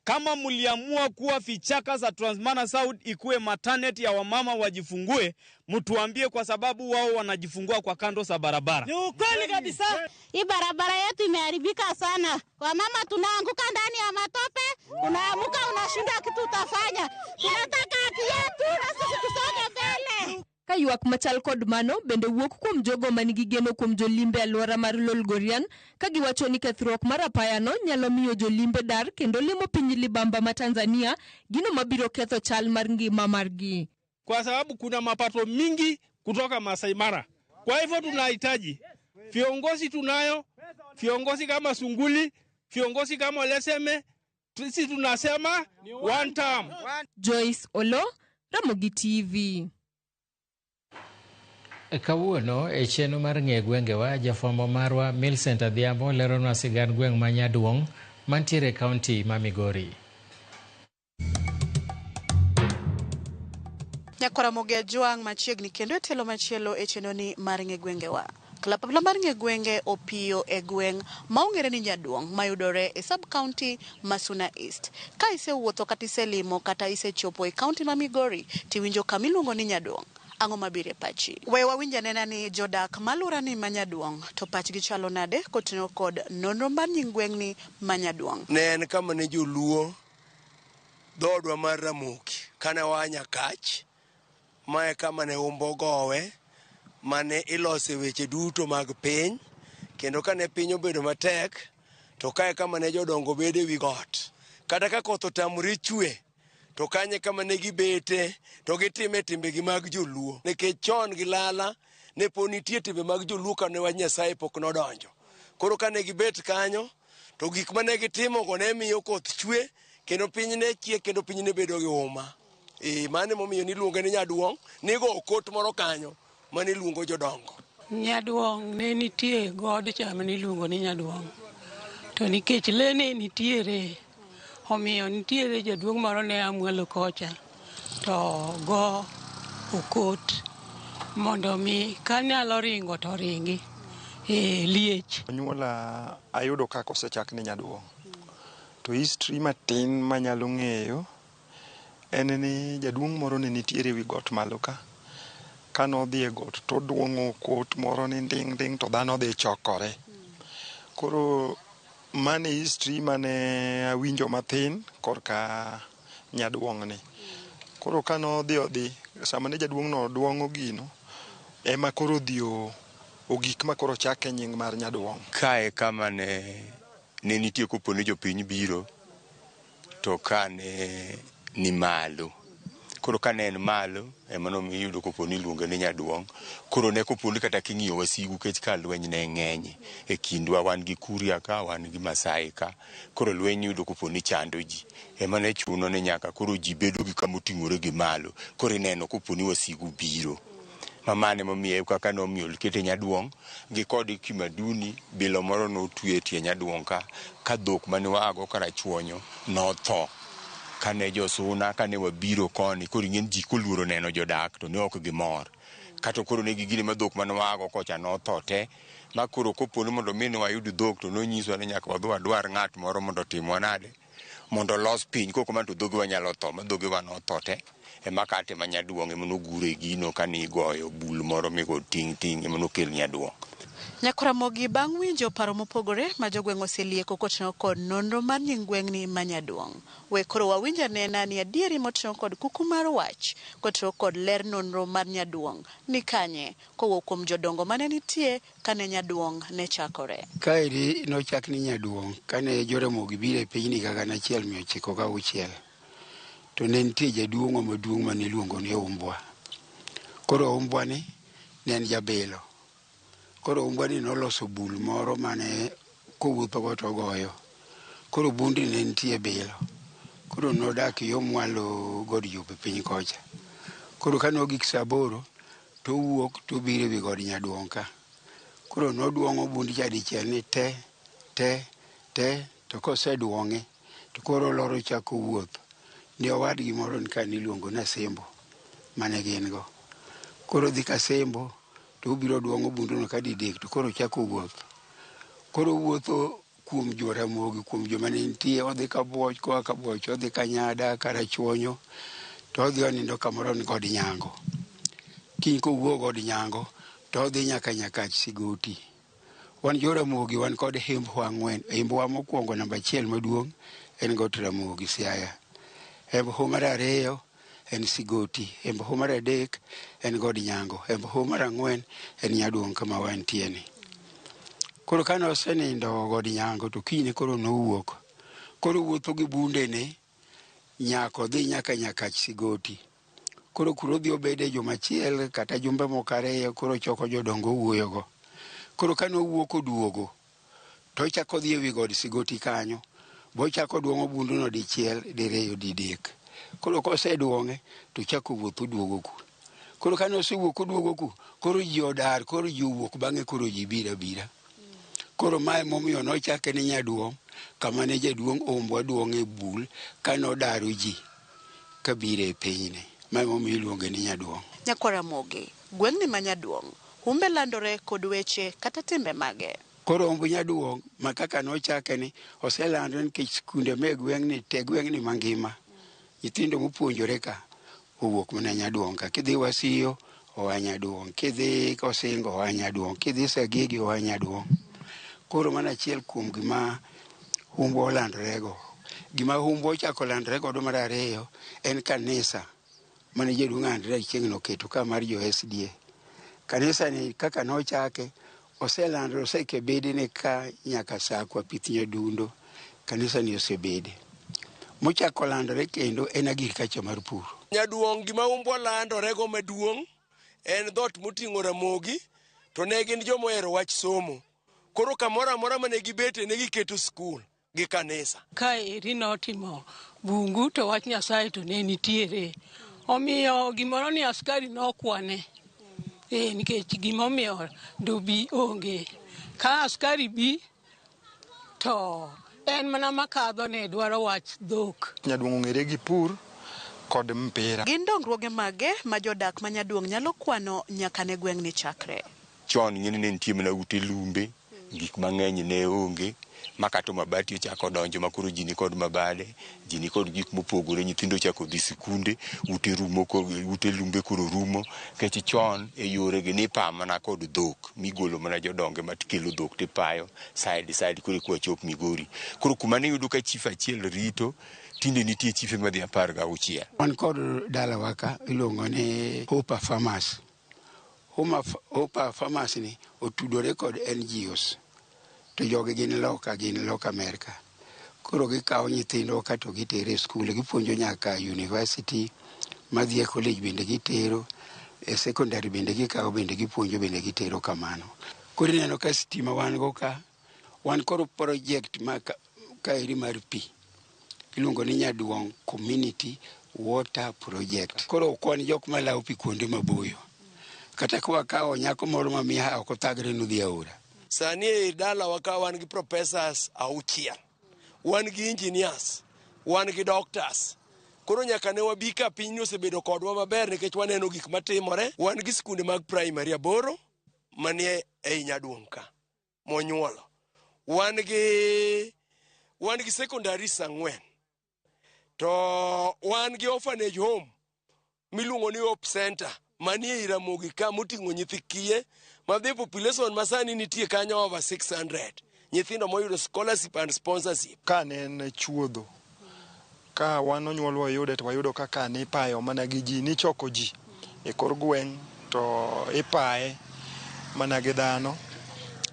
kama mliamua kuwa Fichaka za Transmana South ikuwe maternity ya wamama wajifungue, mtuambie, kwa sababu wao wanajifungua kwa kando za barabara. Ni ukweli kabisa. Hii barabara yetu imeharibika sana. Wamama tunaanguka ndani ya matope, unaamuka unashinda kitu utafanya. Tunataka haki yetu na sisi tusonge mbele. Kayuak machal kod mano bende wuok kuom jogo manigi geno kuom jolimbe alwora mar Lolgorian ka giwacho ni kethruok mar apayano nyalo miyo jolimbe dar kendo limo piny libamba ma Tanzania gino mabiro ketho chal mar ngima margi. Kwa sababu kuna mapato mingi kutoka Masai Mara. Kwa hivyo tunahitaji viongozi, tunayo viongozi kama Sunguli, viongozi kama Leseme, sisi tunasema one term. Joyce Olo, Ramogi TV. Kawuono e chenro mar ng'e gwengewa, jafwambo marwa Millicent Adhiambo leronwa sigand gweng' ma Nyaduong' mantiere e kaunti ma Migori. Nyakwaramogi Ajwang' machiegni kendo e telo machielo e chenro ni mar ng'e gwengewa. Kalapapla mar ng'e gwenge opiyo e gweng' maong'ere ni Nyaduong' mayudore e sub-county Masuna East. Ka isewuotho kata iselimo kata isechopo e kaunti ma Migori, tiwinjo kamiluongo ni Nyaduong'. Ang'o mabire pachi? We wawinja nena ni jodak malura ni Manyaduong' to pachgi chalo nade kotengo kod nonro mar nyingweng' ni Manyaduong'. Ne en kama ne joluo dhodwa mar Ramogi kane wanya kach, mae kama ne umbo gowe mane ilose weche duto mag piny, kendo kane piny obedo matek to kae kama ne jodongo bede wi got, kata ka koth otamore chwe to kanye kama ne gibete to gitime timbegi mag joluo, nikech chon gi lala ne po nitie timbe mag joluo kane wa Nyasaye pok nodonjo. Koro kane gibet kanyo to gik mane gitimogo ne miyo koth chwe kendo piny ne chiek kendo piny ne bedo gi uma. Mane momiyo niluonge ni Nyaduong', nigo okot moro kanyo mane luongo jodongo. Nyaduong' ne nitie god chama niluongo ni Nyaduong', to nikech le ne nitiere, omiyo nitiere jaduong' moro ne amwelo kocha to go okot mondo mi kanyalo ringo to ringi liech. Nyuola ayudo kako osechak ni Nyaduong', to history matin manyalo ng'eyo en ni jaduong' moro ne nitiere wi got malo ka. Kanodhi e got to duong'o okot moro ni nding' nding' to dhano dhi chokore. Koro mane history mane awinjo mathin korka Nyaduong' ni. Koro kanodhi sama ne jaduong' no duong'o gino ema koro dhi ogik ma koro chake nying mar Nyaduong'. Kae kama ne nitie kopo ni jopiny biro to kane ni malo. Koro kane en malo ema nomiyo kopo ni luonge ni Nyaduong'. Koro ne kopo ni kata king'iyo wasigu kech ka lweny ne ng'eny e kindwa, wan gi Kuria ka, wan gi Masai ka. Koro lweny yudo kopo ni chando ji, ema ne chuno ni nyaka koro ji bedo gi kama oting'ore gi malo. Koro ineno kopo ni wasigu biro. Mamane momiyo kaka nomiyo kete Nyaduong' gi kod Kimaduni bilo moro notwe tie Nyaduong' ka dhok mane wago karachuonyo notho. Kane josuna kane wabiro koni, koro ing'en ji koluoro neno jodak to ne ok gimor. Kato koro ne gigini ma dhok mane wago kocha notho te, ma koro kopo ni mondo mi wayud dhok to nonyiswa ni nyaka wadwar ng'at moro mondo timwa nade, mondo los piny koko man to dhogewa nyalo tho, ma dhogewa notho te. Ema kate ma Nyaduong' ema nogure gino kane igoyo bul moro migo ting' ting' ema nokel Nyaduong'. Nyakwaramogi bang' winjo paro mopogore ma jogweng' oselieko kotengo kod nonro mar nyingweng' ni Manyaduong'. We koro wawinja nena ni adieri motengo kod kuku mar wach kotengo kod ler nonro mar Nyaduong' ni kanye kowuok kuom jodongo mane nitie kane Nyaduong' ne chakore. Kaeri nochak ni Nyaduong' kane Jaramogi biro e pinyni kaka 1906 to ne nitie jaduong' maduong' mane iluongo ni Umbwa. Koro Umbwa ni ne en jabilo. Koro Umbwa ni noloso bul moro mane kowuotho go to goyo. Koro bundi ne nitie bilo. Koro nodak yo mwalo god Jobe piny kocha. Koro kane ogik saa 8 to wuok to biro wi god Nyaduong' ka. Koro noduong'o bund chadichiel ni te to koseduong'e to koro loro chako wuoth. Ni owadgi moro ka niluongo na Sembo mane gin go. Koro dhi ka Sembo to biro duong'o bunduno ka didek to koro chako wuoth. Koro wuotho kuom Jaramogi, kuom joma ne nitie, odhi ka Buoch, koa ka Buoch odhi ka Nyada, Karachuonyo, to odhi onindo kamoro ni god Nyango. Kiny kowuok god Nyango to odhi nyaka Nyakach Sigoti. Wan Jaramogi wan kod hembwa 4. Hembwa mokwongo namba 1 maduong' en got Ramogi Siaya. Hembwa mar 2 en Sigoti. Hembwa mar 3 en god Nyango. Hembwa mar 4 en Nyaduong' kama wantie ni. Koro kane osenindo god Nyango to kine koro nowuok. Koro wuotho gi bunde ne nyako dhi nyaka Nyakach Sigoti. Koro kuro dhi obede jomachiel kata jumbe moko 2 koro choko jodongo wuoyogo. Koro kane owuok oduogo to chako dhi ewi god Sigoti kanyo. Bo chako duong'o bunduno dichiel, diriyo, didek. Koro koseduong'e to chako wuotho duogo ku. Koro kane osewuok oduogo ku, koro ji odar, koro ji owuok bang'e, koro ji bira bira. Koro mae momiyo nochake ni Nyaduong', kama ne jaduong' Ombwa duong'e bul kane odaro ji kabiro e pinyne. Mae momiyo iluonge ni Nyaduong'. Nyakwaramogi, gweng'ni ma Nyaduong' humbe landore kod weche kata timbe mage. Koro Ombu Nyaduong' ma kaka nochake ni oselandore nikech skunde me gweng'ni te gweng'ni mangima. Nyithindo mopuonjore ka owuok mana Nyaduong' ka. Kidhi Wasiyo oa Nyaduong', kidhi Kosingo oa Nyaduong', kidhi Sagigi oa Nyaduong'. Koro mana achiel kuom gima humbwa olandorego. Gima humbwa ochako landore godo mar 2 en kanisa mane jaduong' Andrea chieng' noketo ka mar jo SDA. Kanisa ni kaka nochake oselandore, osekebede ne ka nyaka Sakwa Pith Nyadundo. Kanisa ni osebede. Mochako landore kendo en agirikacha mar pur. Nyaduong' gima humbwa landorego maduong' en dhot moting'o Ramogi, to ne gin joma ohero wach somo. Koro kamoro amora mane gibete ne giketo skul gi kanisa. Ka eri notimo bungu to wach Nyasaye to ne nitiere. Omiyo gimoro ni askari nokwane. Nikech gimomiyo dobi onge. Ka askari bi to en mana makadho ne dwaro wach dhok. Nyaduong' ong'ere gi pur kod mpira. Gin dongruoge mage ma jodak ma Nyaduong' nyalo kwano nyaka ne gweng'ni chakre. Chon ng'eni ne nitie mana ute lumbe, gik mang'eny ne onge, makato mabati ochako donjo makoro ji ni kod mabade, ji ni kod gik mopogore, nyithindo chako dhi sikunde, ute lumbe koro rumo, kech chon e yore gi ni pa mana kod dhok, migolo mana jodonge matkelo dhok tipayo, side kore kwa chop Migori. Koro kuma ne yudo ka chief achiel rito, tinde nitie chife madhi 16. Wan kod dala waka iluongo ni Hopa Farmers. Hopa Farmers ni otudore kod NGOs. To jogi gin loka Amerika. Koro gikawo nyithindo ka to gitere skul, gipuonjo nyaka university, madhi e college bende gitero, e secondary bende gikawo bende gipuonjo bende gitero kamano. Koro neno ka stima wan go ka, wan koro project ma ka eri mar pi. Iluongo ni Nyaduong' Community Water Project. Koro kwan jok malawo pi kuonde maboyo. Kata kwa kawo nyako moro mamiya ok othagre nudhi aora. Sani e dala waka wan gi professors 6, wan gi engineers, wan gi doctors. Koro nyaka ne wabi ka piny osebedo kodwa maber nikech waneno gik matimore. Wan gi skunde mag primary 8 manie ei Nyaduong' ka monyuolo. Wan gi secondary 4. To wan gi orphanage home miluongo ni Hope Center manie Ramogi ka moting'o nyithi kiye. Madhi population masani nitie kanyo over 600. Nyithindo moyudo scholarship and sponsorship. Ka ne en chuodho, ka wan onyuolwa yude to wayudo kaka ne ipayo mana gi ji, ni choko ji e kor gweng' to ipaye mana gi dhano.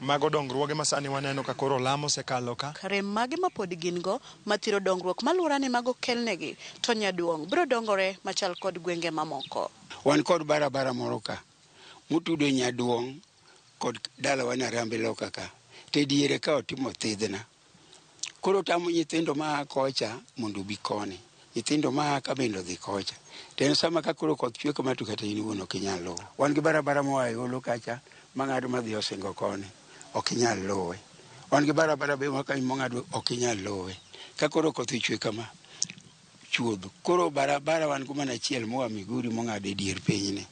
Mago dongruoge masani waneno ka koro lamo osekalo ka. Rem mage ma pod gin go mathiro dongruok maluora ne mago kelnegi to Nyaduong' biro dongore machal kod gwenge mamoko. Wan kod barabara moro ka mutudo Nyaduong' kod dala wan Arambe loka ka. Te diere ka otimo thidhna. Koro tamo nyithindo ma kocha mondo bi koni. nyithindo ma ka bendo dhi kocha. Ten sama ka koro koth chwe kama to kata in wuon ok inyal luwo. Wan gi barabara moa e holo kacha mang'ado madhi Osingo koni ok inyal luwe. Wan gi barabara be ma ka mong'ado ok inyal luwe. Ka koro koth chwe kama chuodho. Koro barabara wan go mana achiel moa Migori mong'ado e dier pinyni.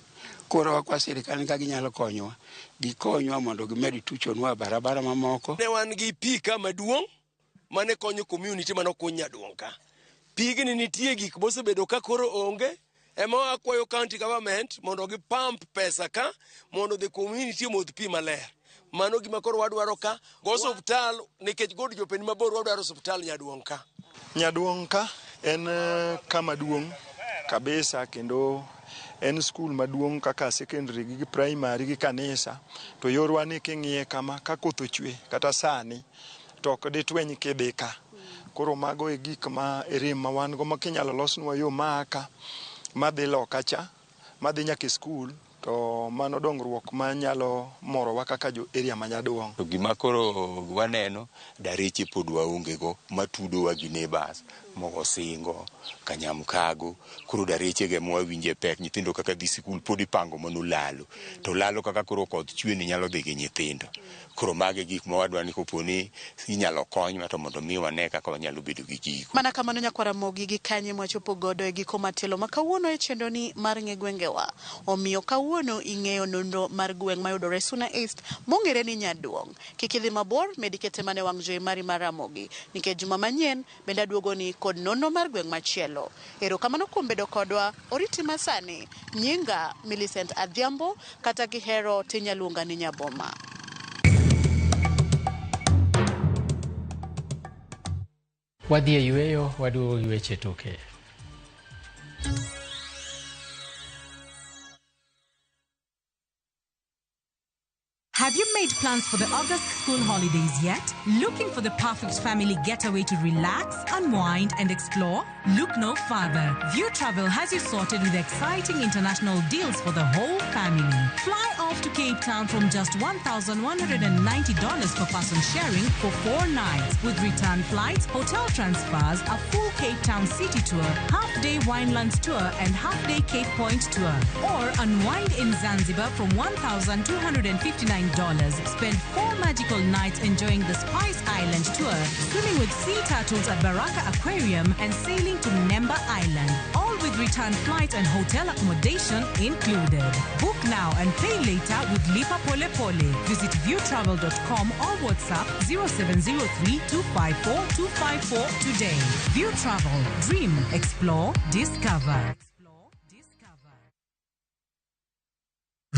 Koro wakwa sirikal ka ginyalo konyowa, gikonywa mondo gimed tuchonwa barabara mamoko. Ne wan gi pi ka maduong' mane konyo community mano kuny Nyaduong' ka. Pigni nitie gik mosebedo ka koro onge, ema wakwayo county government mondo gipump pesa ka mondo the community modh pi maler. Mano gima koro wadwaro ka, go osuptal nikech god jopeni mabor wadwaro osuptal Nyaduong' ka. Nyaduong' ka en kama duong' kabisa kendo en skul maduong' kaka secondary gi primary gi kanisa. To yorwa ni king'iye kama ka koth ochwe kata sani to ok ditweny kidhi ka. Koro mago e gik ma rem ma wan go ma kinyalo losnwa yo maka madhi loka cha madhi nyaka skul to mano dongruok ma nyalo morowa kaka jo area ma Nyaduong'. To gima koro waneno dareche pod waonge go matudowa gi neighbors Mogosingo, Kanyamkago. Koro dareche ge mwawinje pek nyithindo kaka dhi skul pod ipango mono lalo. To lalo kaka koro koth chwe ni nyalo dhi gi nyithindo. Koro mage gik ma wadwa ni koponi inyalo konywa to mondo mi wane kaka wanyalo bedo gi giko. Mana kamano nyakwara Mogi gi Kanye mwachopo godo e giko matelo ma kawuono e chendo ni mar ng'e gwengewa. Omiyo kawuono ing'eyo nonro mar gweng' mayudore Suna East mong'ere ni Nyaduong'. Kikidhi mabor medikete mane wang' joe mari mar Ramogi. Nikech juma manyien benda duogo ni kod nonro mar gweng' machielo. Ero kamano kuom bedo kodwa oriti masani. Nyinga Millicent Adhiambo kata gihero tinyaluonga ni Nyaboma. Wadhi e yueyo waduogo gi weche tuke. Have you made plans for the August school holidays yet? Looking for the perfect family getaway to relax, unwind, and explore? Look no further. View Travel has you sorted with exciting international deals for the whole family. Fly off to Cape Town from just $1,190 per person sharing for 4 nights with return flights, hotel transfers, a full Cape Town city tour, half-day Winelands tour, and half-day Cape Point tour. Or unwind in Zanzibar from $1,259. Spend 4 magical nights enjoying the Spice Island tour, swimming with sea turtles at Baraka Aquarium, and sailing to Nemba Island. All with return flights and hotel accommodation included. Book now and pay later with Lipa Pole Pole. Visit viewtravel.com or WhatsApp 0703-254-254 today. View Travel. Dream, explore, discover.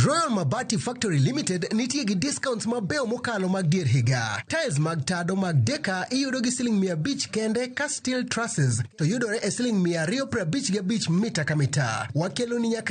Royal Mabati Factory Limited nitie gi discounts mabeo mokalo mag dier higa. Tiles mag tado mag Deka iyudo gi siling 500 kende ka steel trusses to yudore e siling 255 mita ka mita. Wakelo ni nyaka